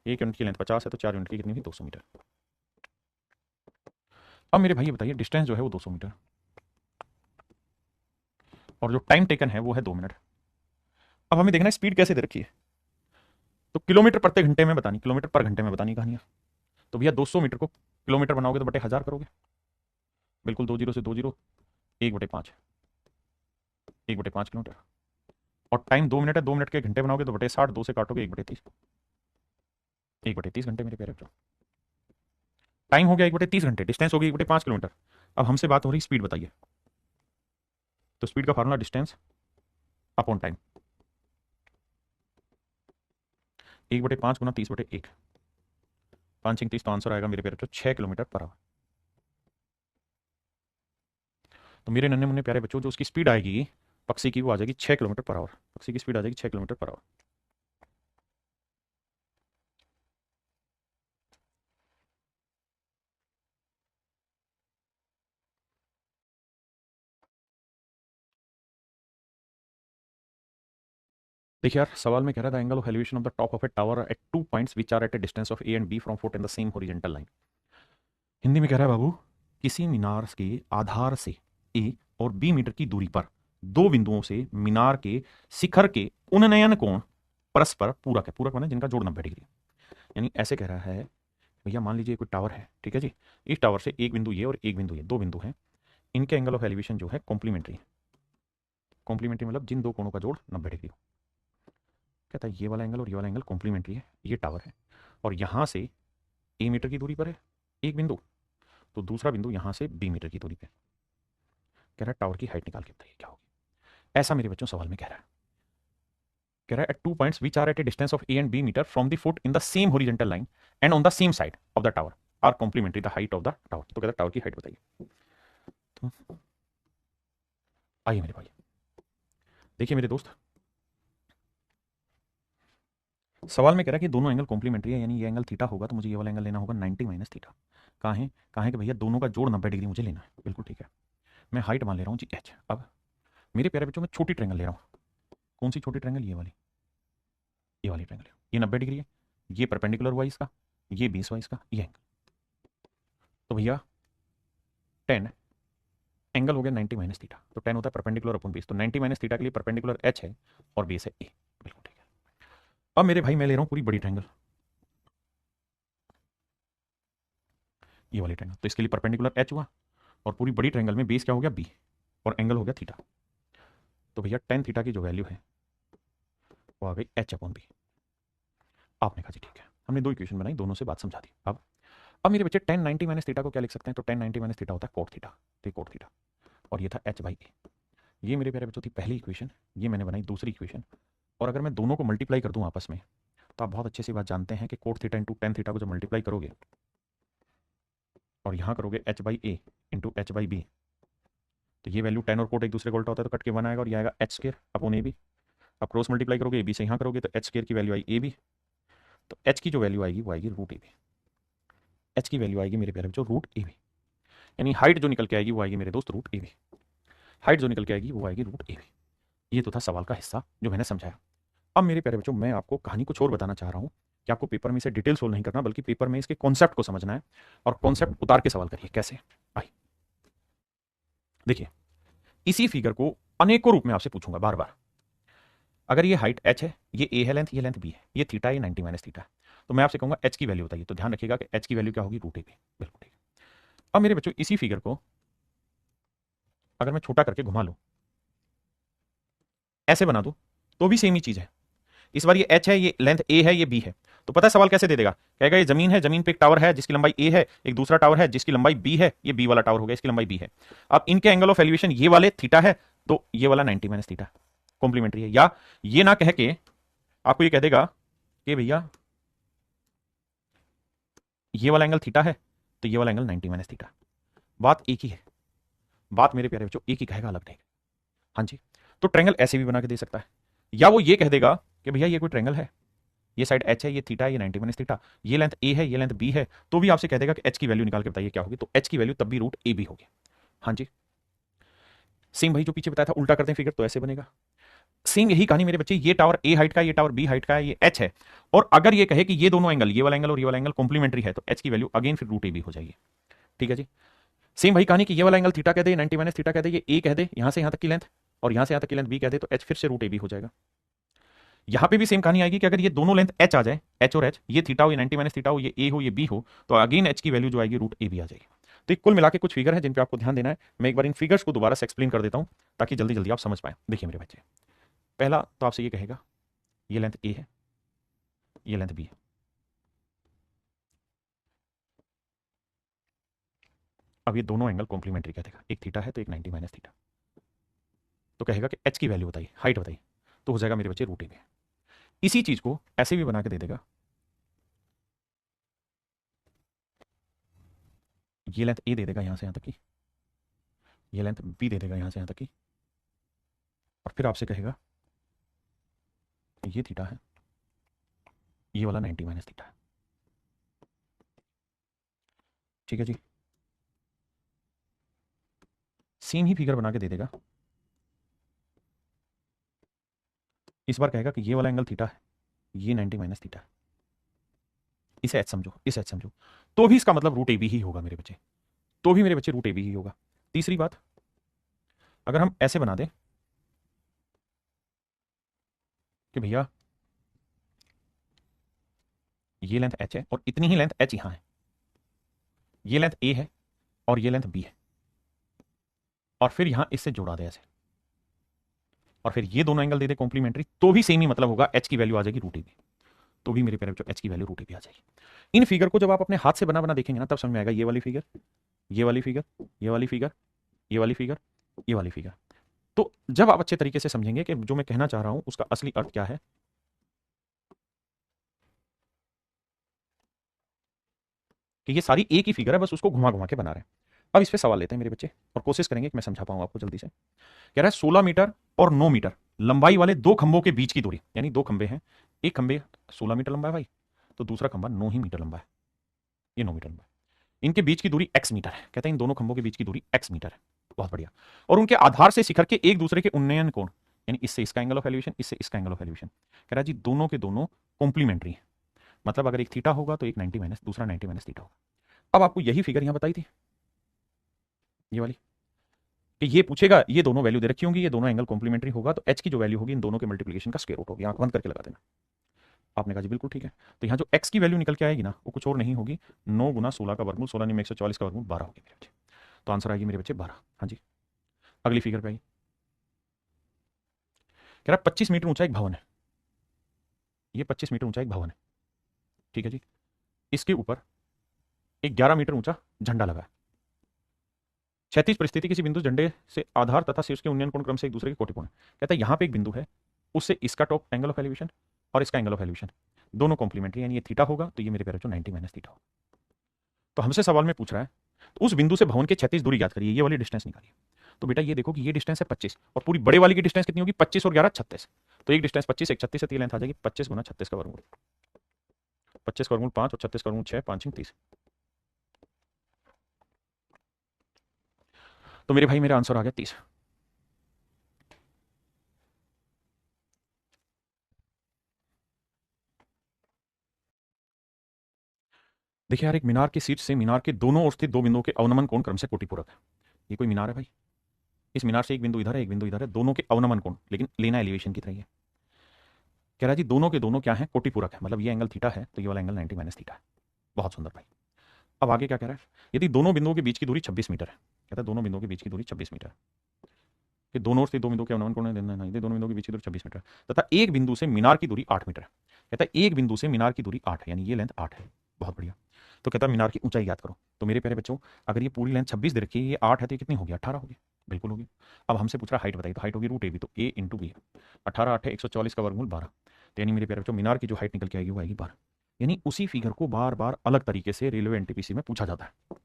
1 यूनिट की लेंथ 50 है तो 4 यूनिट की कितनी हुई 200 मीटर। अब मेरे भाई ये बताइए डिस्टेंस जो है वो 200 मीटर, और जो टाइम टेकन है वो है 2 मिनट। अब हमें देखना है स्पीड कैसे दे रखी है, तो किलोमीटर प्रति घंटे में बतानी, किलोमीटर पर घंटे में बतानी कहानियां। तो भैया 200 मीटर को किलोमीटर बनाओगे तो बटे 1000 करोगे, बिल्कुल 2 जीरो से 2 जीरो, 1/5, 1/5 किलोमीटर। और टाइम 2 मिनट है, 2 मिनट के घंटे बनाओगे तो बटे 60, 2 से काटोगे 1/30, 1/30 घंटे मेरे प्यारे बच्चों। टाइम हो गया 1/30 घंटे, डिस्टेंस हो गई 1/5 किलोमीटर। अब हमसे बात हो रही स्पीड बताइए, तो स्पीड का फार्मूला डिस्टेंस अपॉन टाइम, 1/5 × 30/1, 5×30, तो आंसर आएगा मेरे प्यारे बच्चों 6 किलोमीटर पर आवर। तो मेरे नन्हे मुन्ने प्यारे बच्चों जो उसकी स्पीड आएगी पक्षी की वो आ जाएगी 6 किलोमीटर पर आवर, पक्षी की स्पीड आ जाएगी 6 किलोमीटर पर आवर। देखिए यार सवाल में कह रहा था angle of elevation of the top of a tower at 2 points which are at a distance of A and B from foot in the same horizontal line. Hindi में कह रहा है बाबू, किसी मीनार के आधार से ए और बी मीटर की दूरी पर दो बिंदुओं से मीनार के शिखर के उन्नयन कोण परस्पर पूरक है, पूरक माने जिनका जोड़ 90 डिग्री। यानी ऐसे कह रहा है भैया मान लीजिए कोई टावर है, ठीक है जी, इस टावर से एक बिंदु ये और एक बिंदु ये, दो बिंदु हैं, इनके एंगल ऑफ एलिवेशन जो है कॉम्प्लीमेंट्री है। कॉम्प्लीमेंट्री मतलब जिन दो कोणों का जोड़ 90 डिग्री हो। कहता है ये वाला एंगल और ये वाला एंगल कॉम्प्लीमेंट्री है, ये टावर है, और यहां से ए मीटर की दूरी पर है एक बिंदु, तो दूसरा बिंदु यहां से बी मीटर की दूरी पे। कह रहा है टावर की हाइट निकाल के बताइए क्या होगी। ऐसा मेरे बच्चों सवाल में कह रहा है, कह रहा है at 2 points which are at a distance of A and B metre from the foot in the same horizontal line and on the same side of the tower are complementary the height of the tower. तो कहता है tower की height बताइए। तो आइए मेरे भाई, देखिए मेरे दोस्त, सवाल में कह रहा है कि दोनों एंगल कॉम्प्लीमेंट्री है, यानी ये एंगल थीटा होगा तो मुझे ये वाला एंगल लेना होगा 90 माइनस थीटा। कहाँ है कि भैया दोनों का जोड़ 90 डिग्री मुझे लेना है, बिल्कुल ठीक है। मैं हाइट मान ले रहा हूँ जी एच। अब मेरे प्यारे बच्चों में छोटी ट्रेंगल ले रहा हूँ, कौन सी छोटी ट्रेंगल, ये वाली ट्रेंगल, ये 90 डिग्री है, ये परपेंडिकुलर हुआ इसका, ये बेस हुआ इसका, ये एंगल। तो भैया 10 एंगल हो गया 90 माइनस थीटा, तो 10 होता है परपेंडिकुलर अपन बेस, तो 90 माइनस थीटा के लिए परपेंडिकुलर एच है और बेस है ए, बिल्कुल ठीक है। अब मेरे भाई मैं ले रहा हूं पूरी बड़ी ट्रायंगल, ये वाली ट्रायंगल, तो इसके लिए परपेंडिकुलर एच हुआ और पूरी बड़ी ट्रायंगल में बेस क्या हो गया बी और एंगल हो गया थीटा। तो भैया टेन थीटा की जो वैल्यू है वो आ गई एच अपॉन बी। आपने कहा जी ठीक है, हमने दो इक्वेशन बनाई, दोनों से बात समझा दी। अब मेरे बच्चे टेन 90 माइनस थीटा को क्या लिख सकते हैं, तो टेन 90 माइनस थीटा होता है कोट थीटा, तो ये कोट थीटा, और ये था एच बाई ए। ये मेरे प्यारे बच्चों थी पहली इक्वेशन, ये मैंने बनाई दूसरी इक्वेशन। और अगर मैं दोनों को मल्टीप्लाई कर दूं आपस में, तो आप बहुत अच्छे से बात जानते हैं कि cot theta into tan theta को जब मल्टीप्लाई करोगे और यहाँ करोगे H by A into H by B, तो ये वैल्यू टेन और कोट एक दूसरे को उल्टा होता है तो कट के वन आएगा और ये आएगा H square upon A B. अब क्रॉस मल्टीप्लाई करोगे ए बी से यहाँ करोगे तो एच स्क्र की वैल्यू आई ए बी, तो एच की जो वैल्यू आएगी वो आएगी रूट ए बी। एच की वैल्यू आएगी मेरे प्यारे बच्चों रूट ए बी, यानी हाइट जो निकल के आएगी वो आएगी मेरे दोस्त रूट ए बी। हाइट जो निकल के आएगी वो आएगी रूट ए बी। ये तो था सवाल का हिस्सा जो मैंने समझाया। अब मेरे प्यारे बच्चों मैं आपको कहानी कुछ और बताना चाह रहा हूँ कि आपको पेपर में इसे डिटेल सोल्व नहीं करना, बल्कि पेपर में इसके कॉन्सेप्ट को समझना है और कॉन्सेप्ट उतार के सवाल करिए। कैसे? आई देखिए, इसी फिगर को अनेकों रूप में आपसे पूछूंगा बार बार। अगर ये हाइट h है, ये a है लेंथ, ये लेंथ b है, ये थीटा है, ये 90 माइनस थीटा है, तो मैं आपसे कहूंगा h की वैल्यू बताइए, तो ध्यान रखिएगा कि h की वैल्यू क्या होगी रूट ए बी। बिल्कुल ठीक है। अब मेरे बच्चों इसी फिगर को अगर मैं छोटा करके घुमा लूं, ऐसे बना दूं, तो भी सेम ही चीज है। इस बार ये h है, ये लेंथ a है, ये b है, तो पता है सवाल कैसे दे देगा? कहेगा ये जमीन है, जमीन पे एक टावर है जिसकी लंबाई a है, एक दूसरा टावर है जिसकी लंबाई b है, ये b वाला टावर हो गया, इसकी लंबाई b है। अब इनके एंगल ऑफ एलिवेशन ये वाले थीटा है, तो ये वाला 90 माइनस थीटा कॉम्प्लीमेंट्री है। या ये ना कह के आपको ये कह देगा कि भैया ये वाला एंगल थीटा है, तो ये वाला एंगल 90 माइनस थीटा। बात एक ही है, बात मेरे प्यारे बच्चों एक ही कहेगा, अलग नहीं। हाँ जी, तो ट्रायंगल ऐसे भी बना के दे सकता है, या वो ये कह देगा कि भैया ये कोई ट्रायंगल है, ये साइड एच है, ये थीटा है, ये 90 माइनस थीटा, ये लेंथ ए है, ये लेंथ बी है, तो भी आपसे कह देगा कि एच की वैल्यू निकाल के बताइए क्या होगी, तो एच की वैल्यू तब भी रूट ए बी होगी। हाँ जी, सेम भाई जो पीछे बताया था, उल्टा करते हैं फिगर तो ऐसे बनेगा। सेम यही कहानी मेरे बच्चे, ये टावर ए हाइट का, ये टावर बी हाइट का है, ये एच है, और अगर ये कहे कि ये दोनों एंगल, ये वाला एंगल और ये वाला एंगल कॉम्प्लीमेंट्री है, तो एच की वैल्यू अगेन फिर रूट ए बी हो जाएगी। ठीक है जी। सेम वही कहानी कि ये वाला एंगल थीटा कह दे, 90 माइनस थीटा कह दे, ये ए कह दे यहां से यहां तक की लेंथ, और यहां से यहां तक की लेंथ बी कह दे, तो एच फिर से रूट ए बी हो जाएगा। यहां पे भी सेम कहानी आएगी कि अगर ये दोनों लेंथ एच आ जाए, एच और एच, ये थीटा हो, ये 90 माइनस थीटा हो, ये ए हो, ये बी हो, तो अगेन एच की वैल्यू जो आएगी रूट ए बी आ जाएगी। तो कुल मिला के कुछ फिगर है जिन पे आपको ध्यान देना है। मैं एक बार इन फिगर्स को दोबारा से एक्सप्लेन कर देता हूं ताकि जल्दी जल्दी आप समझ पाए। देखिए मेरे बच्चे, पहला तो आपसे ये कहेगा ये लेंथ ए है, ये लेंथ बी है, अब ये दोनों एंगल कॉम्प्लीमेंट्री कह देगा, एक थीटा है तो एक 90 माइनस थीटा, तो कहेगा कि एच की वैल्यू बताइए, हाइट बताइए, तो हो जाएगा मेरे बच्चे रूट ए बी। इसी चीज को ऐसे भी बना के दे देगा, ये लेंथ ए दे देगा यहां से यहां तक की, ये लेंथ बी दे देगा यहां से यहां तक की, और फिर आपसे कहेगा ये थीटा है, ये वाला 90 माइनस थीटा है। ठीक है जी, सेम ही फिगर बना के दे देगा, इस बार कहेगा कि ये वाला एंगल थीटा है, ये 90 माइनस थीटा है, इसे एच समझो, इसे एच समझो, तो भी इसका मतलब रूट ए बी ही होगा मेरे बच्चे, तो भी मेरे बच्चे रूट ए बी ही होगा। तीसरी बात, अगर हम ऐसे बना दें कि भैया ये लेंथ एच है और इतनी ही लेंथ एच यहां है, ये लेंथ ए है और ये लेंथ बी है, और फिर यहां इससे जोड़ा दे ऐसे, और फिर ये दोनों एंगल दे दे कॉम्प्लीमेंट्री, तो भी सेम ही मतलब होगा, एच की वैल्यू आ जाएगी रूट ए बी, तो भी मेरे प्यारे बच्चों एच की वैल्यू रूट ए बी आ जाएगी। इन फिगर को जब आप अपने हाथ से बना बना देखेंगे ना, तब समझ में आएगा ये वाली फिगर, ये वाली फिगर, ये वाली फिगर, ये वाली फिगर, ये वाली फिगर। तो जब आप अच्छे तरीके से समझेंगे कि जो मैं कहना चाह रहा हूं उसका असली अर्थ क्या है, कि ये सारी एक ही फिगर है, बस उसको घुमा घुमा के बना रहे हैं। अब इस पे सवाल लेते हैं मेरे बच्चे और कोशिश करेंगे कि मैं समझा पाऊं आपको जल्दी से। कह रहा है 16 मीटर और 9 मीटर लंबाई वाले दो खंभों के बीच की दूरी, यानी दो खंभे हैं, एक खंभे 16 मीटर लंबा है भाई, तो दूसरा खंभा 9 ही मीटर लंबा है, ये 9 मीटर लंबा है, इनके बीच की दूरी x मीटर है। कहते हैं इन दोनों खंभों के बीच की दूरी x मीटर है। बहुत बढ़िया। और उनके आधार से शिखर के एक दूसरे के उन्नयन कोण, यानी इससे इसका एंगल ऑफ एलिवेशन, इससे इसका एंगल ऑफ एलिवेशन, कह रहा है जी दोनों के दोनों कॉम्प्लीमेंट्री है, मतलब अगर एक थीटा होगा तो एक 90 माइनस, दूसरा 90 माइनस थीटा होगा। अब आपको यही फिगर यहां बताई थी, ये वाली, कि ये पूछेगा ये दोनों वैल्यू दे रखी होंगी, ये दोनों एंगल कॉम्प्लीमेंट्री होगा, तो एच की जो वैल्यू होगी इन दोनों के मल्टीप्लिकेशन का स्क्वायर रूट होगी। आंख बंद करके लगा देना। आपने कहा जी बिल्कुल ठीक है। तो यहाँ जो x की वैल्यू निकल के आएगी ना वो कुछ और नहीं होगी, 9 गुना 16 का वर्गमूल, 16 नहीं में 144 का वर्गमूल 12 होगी मेरे बच्चे। तो आंसर आएगी मेरे बच्चे 12। हाँ जी, अगली फिगर पे आइए। कह रहा 25 मीटर ऊंचा एक भवन है, ये 25 मीटर ऊंचा एक भवन है, ठीक है जी। इसके ऊपर एक 11 मीटर ऊंचा झंडा लगा है। क्षैतिज परिस्थिति किसी बिंदु झंडे से आधार तथा शीर्ष के उन्नयन कोण क्रम से एक दूसरे के कोटिपूर्ण है। कहता है यहाँ पे एक बिंदु है, उससे इसका टॉप एंगल ऑफ एलिवेशन और इसका एंगल ऑफ एलिवेशन दोनों कॉम्प्लीमेंट्री, यानी ये थीटा होगा तो ये मेरे प्यारे बच्चों 90 माइनस थीटा होगा। तो हमसे सवाल में पूछ रहा है तो उस बिंदु से भवन के क्षैतिज दूरी याद करिए, ये वाली डिस्टेंस निकालिए। तो बेटा ये देखो कि ये डिस्टेंस है 25 और पूरी बड़े वाली की डिस्टेंस कितनी होगी, 25 और 11 36। तो एक डिस्टेंस 25, एक 36 है, तो ये लेंथ आ जाएगी 25 गुना 36 का वर्गमूल, 25 का वर्गमूल 5 और 36 का वर्गमूल 6, 5 30। तो मेरे भाई मेरा आंसर आ गया 30। देखिए यार, एक मीनार की सीट से मीनार के दोनों ओर स्थित दो बिंदुओं के अवनमन कोण क्रम से कोटिपूरक है। ये कोई मीनार है भाई, इस मीनार से एक बिंदु इधर है, एक बिंदु इधर है, दोनों के अवनमन कोण, लेकिन लेना एलिवेशन की तरह है। कह रहा है जी दोनों के दोनों क्या है, कोटिपूरक है, मतलब ये एंगल थीटा है तो ये वाला एंगल 90 माइनस थीटा है। बहुत सुंदर भाई। अब आगे क्या कह रहा है, यदि दोनों बिंदुओं के बीच की दूरी 26 मीटर है, कहता है दोनों बिंदुओं के बीच की दूरी 26 मीटर है, कि दोनों ओर से दो बिंदु के अवनमन कोण है, दोनों बिंदुओं के बीच की दूरी 26 मीटर तथा एक बिंदु से मीनार की दूरी 8 मीटर है। कहता है एक बिंदु से मीनार की दूरी 8 है, यानी ये लेंथ 8 है। बहुत बढ़िया। तो कहता है मीनार की ऊंचाई याद करो। तो मेरे प्यारे बच्चों, अगर ये पूरी लेंथ 26 दे रखी है, ये 8 है, तो ये कितनी होगी, 18 होगी। बिल्कुल होगी। अब हमसे पूछ रहा हाइट बताइए, तो हाइट होगी रूट ए बी, तो ए इंटू बी है। 18 8 है, 144 का वर्गमूल 12। तो यानी मेरे प्यारे बच्चों मीनार की जो हाइट निकल के आएगी वो आएगी 12। यानी उसी फिगर को बार बार अलग तरीके से रेलवे एनटीपीसी में पूछा जाता है।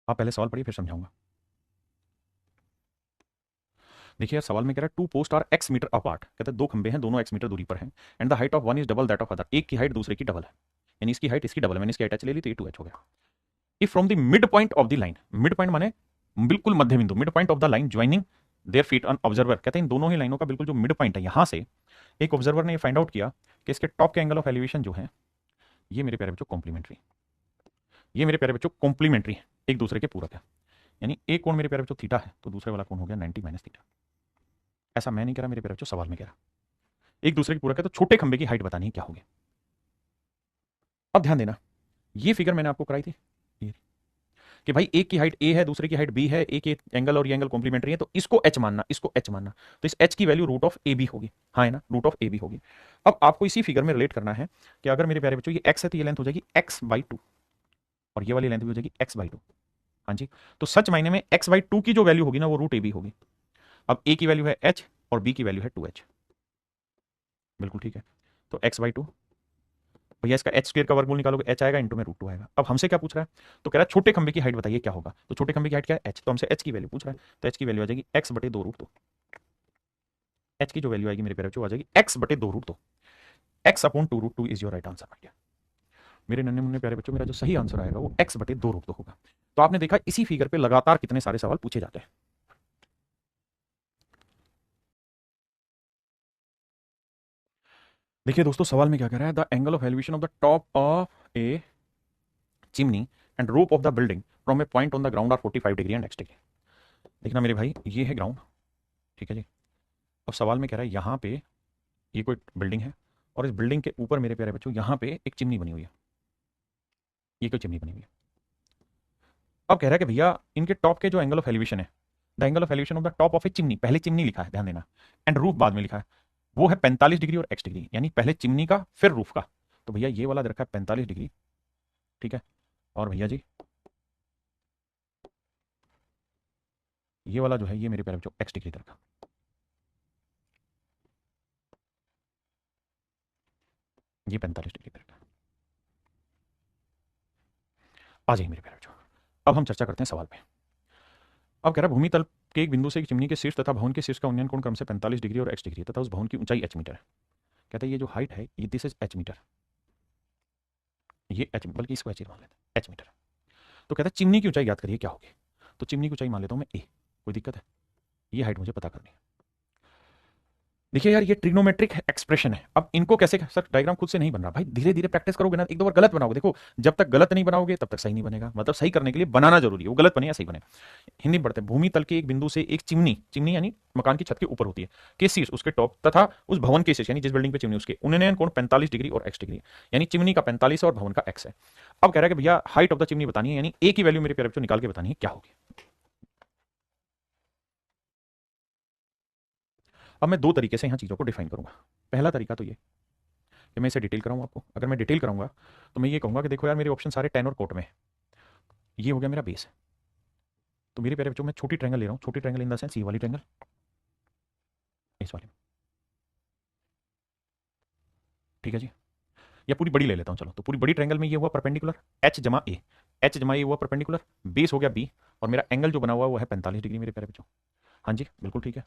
आप पहले सवाल पढ़िए फिर समझाऊंगा। देखिए यार, सवाल में कह रहा है two post are X metre apart, कहते हैं दो खंबे हैं, दोनों एक्स मीटर दूरी पर हैं, and the height of one is double that of other, एक की हाइट दूसरे की डबल है, यानी इसकी हाइट इसकी डबल है, मैंने इसकी हाइट एच ले ली तो ये 2h हो गया। If from the mid point of the line, mid point माने बिल्कुल मध्य बिंदु, mid point of the line joining their feet on observer, कहते हैं इन दोनों ही लाइनों का बिल्कुल जो मिड पॉइंट है यहां से एक ऑब्जर्वर ने ये फाइंड आउट किया कि इसके टॉप के एंगल ऑफ एलिवेशन जो है ये मेरे प्यारे बच्चों कॉम्प्लीमेंट्री, ये मेरे प्यारे बच्चों कॉम्प्लीमेंट्री है, एक दूसरे के पूरक है। यानी एक कोण मेरे प्यारे बच्चों थीटा है तो दूसरे वाला कोण हो गया 90 माइनस थीटा। ऐसा मैं नहीं कह रहा मेरे प्यारे बच्चों, सवाल में कह रहा एक दूसरे के पूरक है, तो छोटे खंबे की हाइट बतानी है क्या होगी। अब ध्यान देना, ये फिगर मैंने आपको कराई थी ये, कि भाई एक की हाइट ए है, दूसरे की हाइट बी है, एक ये एंगल और ये एंगल कॉम्प्लीमेंट्री है, तो इसको एच मानना, इसको एच मानना, तो इस एच की value root of A B होगी। हाँ है ना, रूट ऑफ ए बी होगी। अब आपको इसी फिगर में रिलेट करना है कि अगर मेरे प्यारे बच्चों ये एक्स है तो ये लेंथ हो जाएगी x/2 और ये वाली लेंथ भी हो जाएगी x/2। हाँ जी, तो सच मायने में x/2 की जो वैल्यू होगी ना वो रूट ए बी होगी। अब ए की वैल्यू है h और बी की वैल्यू है 2h। बिल्कुल ठीक है। तो x/2, भैया इसका एच स्क्वायर का वर्गमूल निकालोगे एच आएगा, इंटू में रूट 2 आएगा। अब हमसे क्या पूछ रहा है, तो कह रहा है छोटे खंबे की हाइट बताइए क्या होगा। तो छोटे खंबे की हाइट क्या है, एच, तो हमसे एच की वैल्यू पूछ रहा है, तो एच की वैल्यू आ जाएगी x/2 रूट 2। एच की जो वैल्यू आएगी मेरे प्यारे बच्चों आ जाएगी x/2 root 2। x/2 root 2 is your right answer my dear. मेरे नन्हे मुन्ने प्यारे बच्चों, मेरा जो सही आंसर आएगा वो x/2 रूट 2 होगा। तो आपने देखा इसी फिगर पे लगातार कितने सारे सवाल पूछे जाते हैं। देखिए दोस्तों, सवाल में क्या कह रहा है, the angle of elevation of the top of a chimney and roof of the building from a point on the ground are 45 degree and x degree. देखना मेरे भाई, ये है ग्राउंड, ठीक है जी। अब सवाल में कह रहा है यहाँ पे ये कोई बिल्डिंग है और इस बिल्डिंग के ऊपर मेरे प्यारे बच्चों यहाँ पे एक चिमनी बनी हुई है, ये कोई चिमनी बनी हुई है। अब कह रहा है कि भैया इनके टॉप के जो एंगल ऑफ एलिवेशन है, the angle of elevation of the top of a chimney, पहले चिमनी लिखा है ध्यान देना, एंड रूफ बाद में लिखा है, वो है 45 डिग्री और x डिग्री, यानी पहले चिमनी का फिर रूफ का। तो भैया ये वाला दे रखा है 45 डिग्री, ठीक है, और भैया जी ये वाला जो है ये मेरे प्यारे बच्चों x डिग्री दे रखा, ये 45 डिग्री दे रखा। आ जाइए मेरे प्यारे बच्चों, अब हम चर्चा करते हैं सवाल पे। अब कह रहा है भूमि तल के एक बिंदु से एक चिमनी के शीर्ष तथा भवन के शीर्ष का उन्नयन कोण क्रम से 45 डिग्री और x डिग्री तथा उस भवन की ऊंचाई h मीटर है। कहता है ये जो हाइट है ये दिस इज h मीटर, ये h, बल्कि इसको h मान लेते हैं h मीटर। तो कहता है चिमनी की ऊंचाई याद करिए क्या होगी। तो चिमनी की ऊंचाई मान लेता हूं मैं ए, कोई दिक्कत है? ये हाइट मुझे पता करनी है। देखिए यार, ये ट्रिग्नोमेट्रिक एक्सप्रेशन है। अब इनको कैसे, सर डायग्राम खुद से नहीं बन रहा भाई, धीरे धीरे प्रैक्टिस करोगे ना, एक दो बार गलत बनाओगे। देखो, जब तक गलत नहीं बनाओगे तब तक सही नहीं बनेगा। मतलब सही करने के लिए बनाना जरूरी है, वो गलत बने या सही बने। हिंदी में पढ़ते हैं, भूमि तल के एक बिंदु से एक चिमनी, चिमनी यानी मकान की छत के ऊपर होती है, के शीर्ष उसके टॉप तथा उस भवन के शीर्ष यानी जिस बिल्डिंग पे चिमनी उसके उन्नयन कोण 45 डिग्री और x डिग्री, यानी चिमनी का 45 है और भवन का x है। अब कह रहा है कि भैया हाइट ऑफ द चिमनी बतानी है, यानी a की वैल्यू मेरे प्यारे बच्चों निकाल के बतानी है, क्या होगी। अब मैं दो तरीके से यहां चीजों को डिफाइन करूंगा। पहला तरीका तो ये कि मैं इसे डिटेल कराऊंगा आपको। अगर मैं डिटेल कराऊंगा तो मैं ये कहूंगा कि देखो यार, मेरे ऑप्शन सारे 10 और कोट में, ये हो गया मेरा बेस। तो मेरे प्यारे बच्चों, मैं छोटी ट्रायंगल ले रहा हूं, छोटी ट्रायंगल इन द सेंस ये वाली ट्रायंगल, इस वाली, ठीक है जी। या पूरी बड़ी ले लेता हूं, चलो। तो पूरी बड़ी ट्रायंगल में ये हुआ परपेंडिकुलर एच जमा ए, एच जमा ए हुआ परपेंडिकुलर, बेस हो गया बी, और मेरा एंगल जो बना हुआ वो है 45 डिग्री मेरे प्यारे बच्चों। हाँ जी बिल्कुल ठीक है।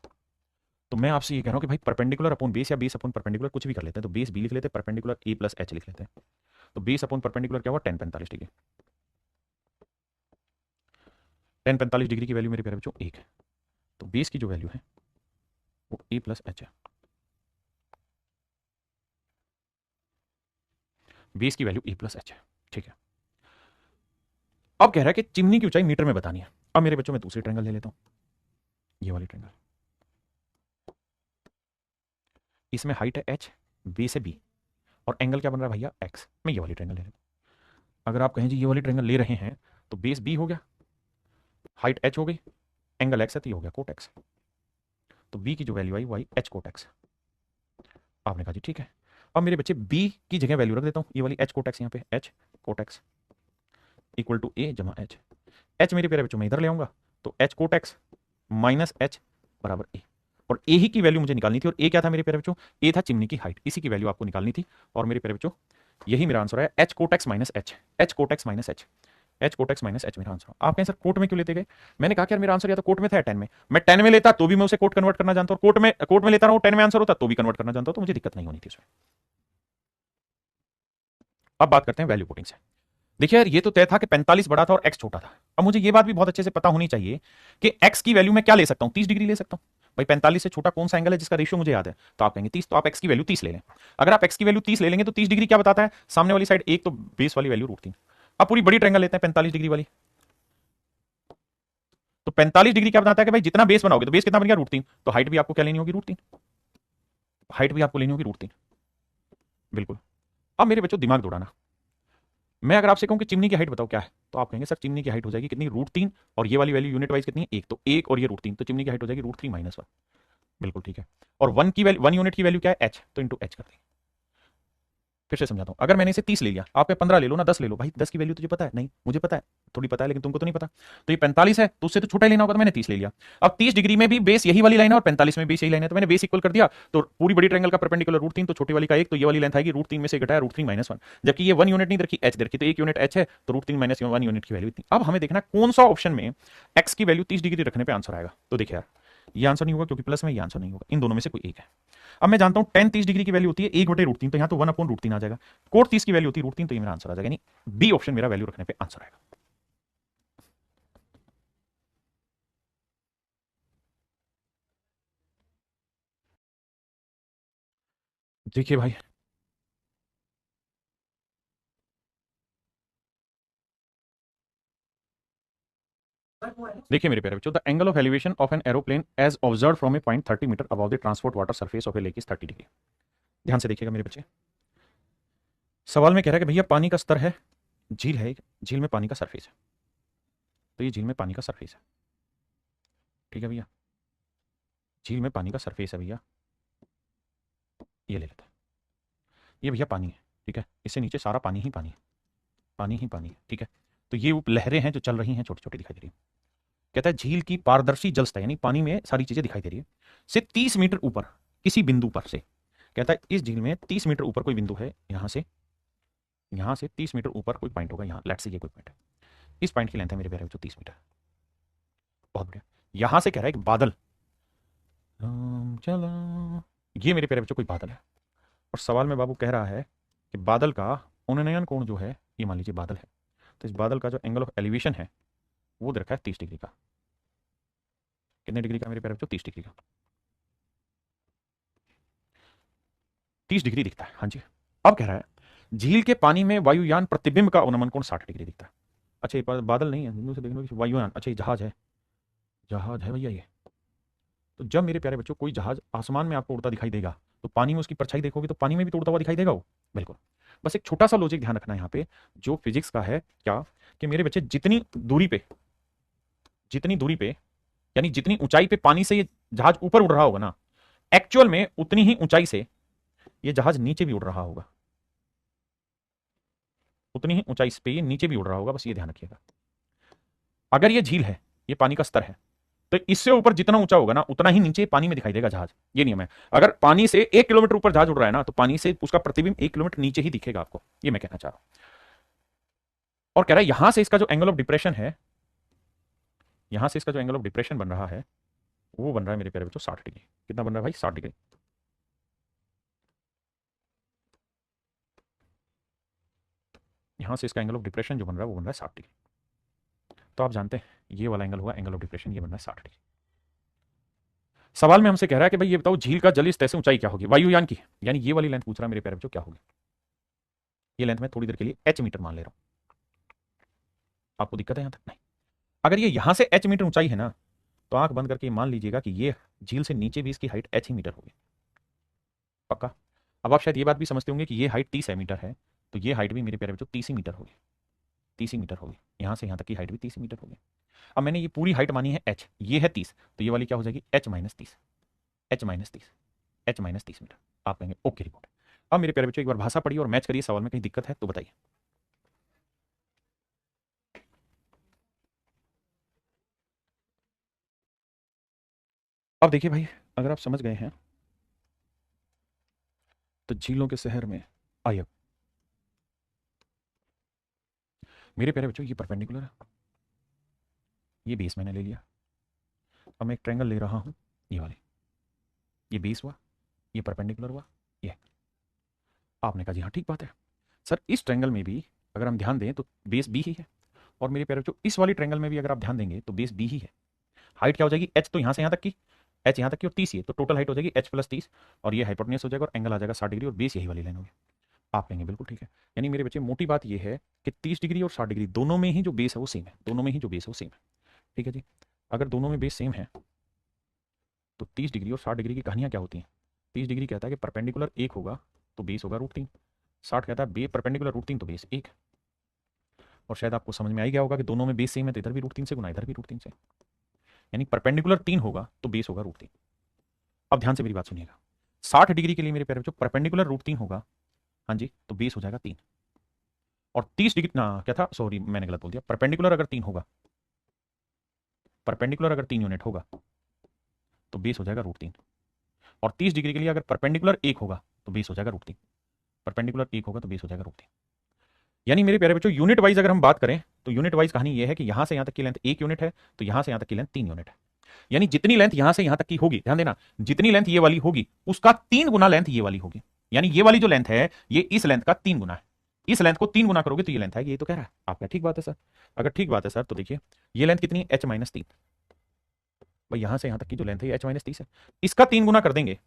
तो मैं आपसे ये कह रहा हूं कि भाई परपेंडिकुलर अपॉन बेस या बेस अपॉन परपेंडिकुलर कुछ भी कर लेते हैं। तो बेस बी लिख लेते हैं, परपेंडिकुलर ए प्लस एच लिख लेते हैं। तो बेस अपॉन परपेंडिकुलर क्या हुआ, 10 45 डिग्री। 10 45 डिग्री की वैल्यू मेरे प्यारे बच्चों एक है। तो बेस की जो वैल्यू है वो ए प्लस एच है। बेस की वैल्यू ए प्लस एच है, ठीक है। अब कह रहा है कि चिमनी की ऊंचाई मीटर में बतानी है। अब मेरे बच्चों, मैं दूसरी ट्रायंगल ले लेता हूं, ये वाली ट्रायंगल। इसमें हाइट है एच, बेस है बी, और एंगल क्या बन रहा है भैया, एक्स। मैं ये वाली ट्रायंगल ले लेता हूं। अगर आप कहें जी ये वाली ट्रायंगल ले रहे हैं, तो बेस बी हो गया, हाइट एच हो गई, एंगल एक्स है, तो ये हो गया कोट एक्स। तो बी की जो वैल्यू आई वो आई एच कोट एक्स। आपने कहा जी ठीक है। अब मेरे बच्चे बी की जगह वैल्यू रख देता हूं, ये वाली एच कोट एक्स, यहाँ पे H cot x equal to a जमा एच। एच मेरे प्यारे बच्चों मैं इधर ले आऊंगा, तो H cot X minus H बराबर ए। और ए ही की वैल्यू मुझे निकालनी थी, और ए क्या था मेरे प्यारे बच्चों, ए था चिमनी की हाइट, इसी की वैल्यू आपको निकालनी थी। और मेरे प्यारे बच्चों यही मेरा आंसर है, H cot X minus H, H cot X minus H, H cot X minus H मेरा आंसर। आप कहें सर कोट में क्यों लेते गए? मैंने कहा कि यार मेरा आंसर या तो कोट में था या 10 में। मैं 10 में लेता तो भी मैं उसे कोट कन्वर्ट करना जानता, और कोट में लेता रहा 10 में आंसर होता तो भी कन्वर्ट करना जानता, तो मुझे दिक्कत नहीं होनी थी उसमें। अब बात करते हैं वैल्यू पुटिंग से। देखिए यार, ये तो तय था कि 45 बड़ा था और x छोटा था। अब मुझे ये बात भी बहुत अच्छे से पता होनी चाहिए कि x की वैल्यू मैं क्या ले सकता हूं, 30 डिग्री ले सकता हूं। भाई 45 से छोटा कौन सा एंगल है जिसका रेशियो मुझे याद है? तो आप कहेंगे 30, तो आप x की वैल्यू 30 ले लें। अगर आप x की वैल्यू 30 ले लेंगे तो 30 डिग्री क्या बताता है, सामने वाली साइड एक, तो बेस वाली वैल्यू √3। अब पूरी बड़ी ट्रायंगल लेते हैं 45 डिग्री वाली। तो 45 डिग्री क्या बताता है कि भाई जितना बेस बनाओगे, तो बेस कितना बन गया √3, तो हाइट भी आपको क्या लेनी होगी √3, हाइट भी आपको लेनी होगी √3, बिल्कुल। अब मेरे बच्चों दिमाग दौड़ाना, मैं अगर आपसे कहूं कि चिमनी की हाइट बताओ क्या है, तो आप कहेंगे सर चिमनी की हाइट हो जाएगी कितनी, √3, और ये वाली वैल्यू यूनिट वाइज कितनी है, एक, तो एक और ये √3, तो चिमनी की हाइट हो जाएगी √3 माइनस 1, बिल्कुल ठीक है। और 1 की वैल्यू, 1 यूनिट की वैल्यू क्या है, एच, तो इंटू एच कर दें। फिर से समझाता हूं, अगर मैंने इसे 30 ले लिया, आप 15 ले लो ना, 10 ले लो, भाई 10 की वैल्यू तुझे पता है? नहीं, मुझे पता है, थोड़ी पता है, लेकिन तुमको तो नहीं पता। तो ये 45 है, तो उससे तो छोटा ही लेना होगा, तो मैंने 30 ले लिया। अब 30 डिग्री में भी बेस यही वाली लाइन है और 45 में बेस यही लाइन है, तो मैंने बेस इक्वल कर दिया। तो पूरी बड़ी ट्रायंगल का परपेंडिकुलर √3, तो छोटी वाली का एक, तो ये वाली लेंथ आएगी √3 में से घटाया √3 माइनस 1, जबकि ये 1 यूनिट नहीं रखी, एच रखी, तो 1 यूनिट एच है, तो √3 माइनस 1 यूनिट की वैल्यू इतनी। अब हमें देखना कौन सा ऑप्शन में एक्स की वैल्यू 30 डिग्री रखने पर आंसर आएगा। तो देखिए यार, ये आंसर नहीं होगा क्योंकि प्लस में, ये आंसर नहीं होगा, इन दोनों में से कोई एक है। अब मैं जानता हूं tan 30 डिग्री की वैल्यू होती है 1/√3, तो यहां तो 1/√3 आ जाएगा। कोट 30 की वैल्यू होती है √3, तो ये मेरा आंसर आ जाएगा, यानी बी ऑप्शन मेरा वैल्यू रखने पे आंसर आएगा। देखिए भाई, देखिए मेरे प्यारे बच्चों, the angle of elevation of an aeroplane as observe from a point 30 metre above the transport water surface of a lake is 30 degree. ध्यान से देखिएगा मेरे बच्चे, सवाल में कह रहा है कि भैया पानी का स्तर है, झील है, झील में पानी का सरफेस है, तो ये झील में पानी का सरफेस है, ठीक है भैया, झील में पानी का सरफेस है भैया, ये ले लेते हैं। ये भैया पानी है, ठीक है, इससे नीचे सारा पानी ही पानी है, पानी ही पानी है, ठीक है। तो ये लहरें हैं जो चल रही हैं, छोटी छोटी दिखाई दे रही है। कहता है झील की पारदर्शी जल सतह, यानी पानी में सारी चीजें दिखाई दे रही है, से 30 मीटर ऊपर किसी बिंदु पर से, कहता है इस झील में 30 मीटर ऊपर कोई बिंदु है, यहां से 30 मीटर ऊपर कोई पॉइंट होगा, यहां लेट्स से ये कोई पॉइंट है, इस पॉइंट की लेंथ है मेरे प्यारे बच्चों 30 मीटर। बहुत बढ़िया। यहां से कह रहा है कि बादल चला, ये मेरे प्यारे बच्चों कोई बादल है, और सवाल में बाबू कह रहा है कि बादल का उन्नयन कोण जो है, ये मान लीजिए बादल है, तो इस बादल का जो एंगल ऑफ एलिवेशन है वो दे रखा है 30 डिग्री का। कितने डिग्री का मेरे प्यारे बच्चों? 30 डिग्री का। 30 डिग्री दिखता है, हाँ जी। अब कह रहा है झील के पानी में वायुयान प्रतिबिंब का अवनमन कोण 60 डिग्री दिखता है। अच्छा, ये बादल नहीं है, दूर से देखने में वायुयान, अच्छा ये जहाज है, जहाज है भैया ये। तो जब मेरे प्यारे बच्चों कोई जहाज आसमान में आपको उड़ता दिखाई देगा, तो पानी में उसकी परछाई देखोगे तो पानी में भी तो उड़ता हुआ दिखाई देगा वो। बिल्कुल। बस एक छोटा सा लॉजिक ध्यान रखना है यहाँ पे, जो फिजिक्स का है, क्या कि मेरे बच्चे जितनी दूरी पे यानी जितनी ऊंचाई पे पानी से ये जहाज ऊपर उड़ रहा होगा ना, एक्चुअल में उतनी ही ऊंचाई से ये जहाज नीचे भी उड़ रहा होगा। उतनी ही ऊंचाई पे ये नीचे भी उड़ रहा होगा, बस ये ध्यान रखिएगा। अगर ये झील है, ये पानी का स्तर है, तो इससे ऊपर जितना ऊंचा होगा ना, उतना ही नीचे पानी में दिखाई देगा जहाज। ये नियम है। अगर पानी से 1 किलोमीटर ऊपर जहाज उड़ रहा है ना, तो पानी से उसका प्रतिबिंब 1 किलोमीटर नीचे ही दिखेगा आपको। ये मैं कहना चाह रहा हूं। और कह रहा है यहां से इसका जो एंगल ऑफ डिप्रेशन है, यहां से इसका जो एंगल ऑफ डिप्रेशन बन रहा है, वो बन रहा है मेरे प्यारे बच्चों 60 डिग्री। कितना बन रहा है भाई? 60 डिग्री। यहां से इसका एंगल ऑफ डिप्रेशन जो बन रहा है वो बन रहा है 60 डिग्री। तो आप जानते हैं ये वाला एंगल हुआ एंगल ऑफ डिप्रेशन, ये बन रहा है 60 डिग्री। सवाल में हमसे कह रहा है कि भाई ये बताओ झील का जल स्तर से ऊंचाई क्या होगी वायुयान की, यानी ये वाली लेंथ पूछ रहा है मेरे प्यारे बच्चों क्या होगी। ये लेंथ मैं थोड़ी देर के लिए h मीटर मान ले रहा हूं। आपको दिक्कत है यहां तक? नहीं। अगर ये यहां से h मीटर ऊंचाई है ना, तो आंख बंद करके मान लीजिएगा कि ये झील से नीचे भी इसकी हाइट h ही मीटर होगी। पक्का? अब आप शायद ये बात भी समझते होंगे कि ये हाइट 30 मीटर है, तो ये हाइट भी मेरे प्यारे बच्चों 30 ही मीटर होगी। 30 ही मीटर होगी, यहां से यहां तक की हाइट भी 30 मीटर होगी। अब मैंने ये पूरी हाइट मानी है h, ये है 30, तो ये वाली क्या हो जाएगी? h minus 30, h minus 30, h minus 30 metre. आप कहेंगे ओके रिपोर्ट। अब मेरे प्यारे बच्चों एक बार भाषा पढ़िए और मैच करिए, सवाल में कहीं दिक्कत है तो बताइए। अब देखिए भाई, अगर आप समझ गए हैं तो झीलों के शहर में आइए। मेरे प्यारे बच्चों ये परपेंडिकुलर है, ये बेस मैंने ले लिया। अब मैं एक ट्रायंगल ले रहा हूं, ये वाली, ये बेस हुआ, ये परपेंडिकुलर हुआ, ये। आपने कहा जी हाँ ठीक बात है सर, इस ट्रायंगल में भी अगर हम ध्यान दें तो बेस बी ही है, और मेरे प्यारे बच्चों इस वाली ट्रायंगल में भी अगर आप ध्यान देंगे तो बेस बी ही है। हाइट क्या हो जाएगी? h तो यहां से यहां तक की, h यहां तक की और 30 ही है, तो टोटल हाइट हो जाएगी h प्लस 30, और ये हाइपोटेन्यूज हो जाएगा और एंगल आ जाएगा 60 डिग्री, और बेस यही वाली लाइन होगी। आप कहेंगे बिल्कुल ठीक है। यानी मेरे बच्चे मोटी बात यह है कि 30 डिग्री और 60 डिग्री दोनों में ही जो बेस है वो सेम है, दोनों में ही जो बेस है वो सेम है। ठीक है जी। अगर दोनों में बेस सेम है तो 30 डिग्री और 60 डिग्री की कहानियां क्या होती हैं? 30 डिग्री कहता है कि परपेंडिकुलर 1 होगा तो बेस होगा √3, 60 कहता है बे परपेंडिकुलर √3 तो बेस 1। और शायद आपको समझ में आ गया होगा कि दोनों में बेस सेम है, तो इधर भी √3 से गुना, इधर भी √3 से, यानी परपेंडिकुलर 3 होगा तो बेस होगा √3। अब ध्यान से मेरी बात सुनिएगा, 60 डिग्री के लिए मेरे प्यारे बच्चों परपेंडिकुलर √3 होगा, हाँ जी, तो बेस हो जाएगा 3। और 30 डिग्री ना क्या था, सॉरी मैंने गलत बोल दिया, परपेंडिकुलर अगर 3 होगा, परपेंडिकुलर अगर 3 यूनिट होगा तो बेस हो जाएगा √3। और 30 डिग्री के लिए अगर परपेंडिकुलर 1 होगा तो बेस हो जाएगा √3, परपेंडिकुलर 1 होगा तो बेस हो जाएगा √3। यानी मेरे प्यारे बच्चों यूनिट वाइज अगर हम बात करें तो यूनिट वाइज कहानी यह है कि यहां से यहां तक की लेंथ 1 यूनिट है, तो यहां से यहां तक की लेंथ 3 यूनिट है। यानी जितनी लेंथ यहां से यहां तक की होगी, ध्यान देना, जितनी लेंथ ये वाली होगी उसका 3 गुना लेंथ ये वाली होगी। यानी ये वाली जो लेंथ है ये इस लेंथ का 3 गुना है, इस लेंथ को 3 गुना करोगे तो ये लेंथ आएगी। ये तो कह रहा है आपका ठीक बात है सर। अगर ठीक बात है सर तो देखिए ये लेंथ कितनी है? h minus 3। भाई यहां से यहां तक की जो लेंथ है h माइनस 30 है, इसका 3 गुना कर देंगे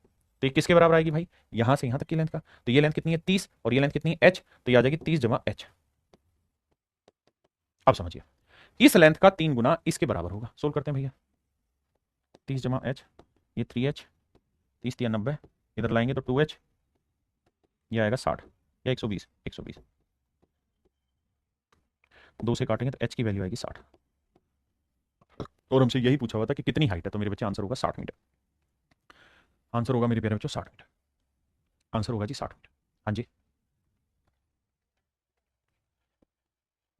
तो ये किसके बराबर आएगी भाई? यहां से यहां तक की लेंथ का। तो ये लेंथ कितनी है? 30, और ये लेंथ कितनी है? h, तो ये आ जाएगी 30 जमा h। अब समझिए इस लेंथ का 3 गुना इसके बराबर होगा। सोल्व करते हैं भैया, 30 जमा h, ये 3h, 30 3 90, इधर लाएंगे तो 2h, ये आएगा 60 या 120, 120, 2 से काटेंगे तो h की वैल्यू आएगी 60। और हमसे यही पूछा हुआ था कि कितनी हाइट है, तो मेरे बच्चे आंसर होगा 60 मीटर। आंसर होगा मेरे प्यारे बच्चों 60 मीटर। आंसर होगा जी 60 मीटर। हाँ जी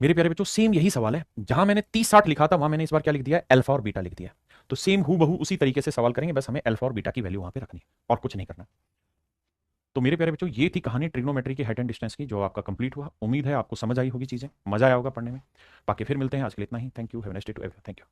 मेरे प्यारे बच्चों सेम यही सवाल है, जहां मैंने 30-60 लिखा था वहां मैंने इस बार क्या लिख दिया? अल्फा और बीटा लिख दिया। तो सेम हु बहू उसी तरीके से सवाल करेंगे, बस हमें अल्फा और बीटा की वैल्यू वहां पे रखनी है और कुछ नहीं करना। तो मेरे प्यारे बच्चों ये थी कहानी ट्रिग्नोमेट्री की हाइट एंड डिस्टेंस की, जो आपका कंप्लीट हुआ। उम्मीद है आपको समझ आई होगी चीजें, मजा आया होगा पढ़ने में। बाकी फिर मिलते हैं, आज के लिए इतना ही। Thank you, have a nice day to everyone. Thank you.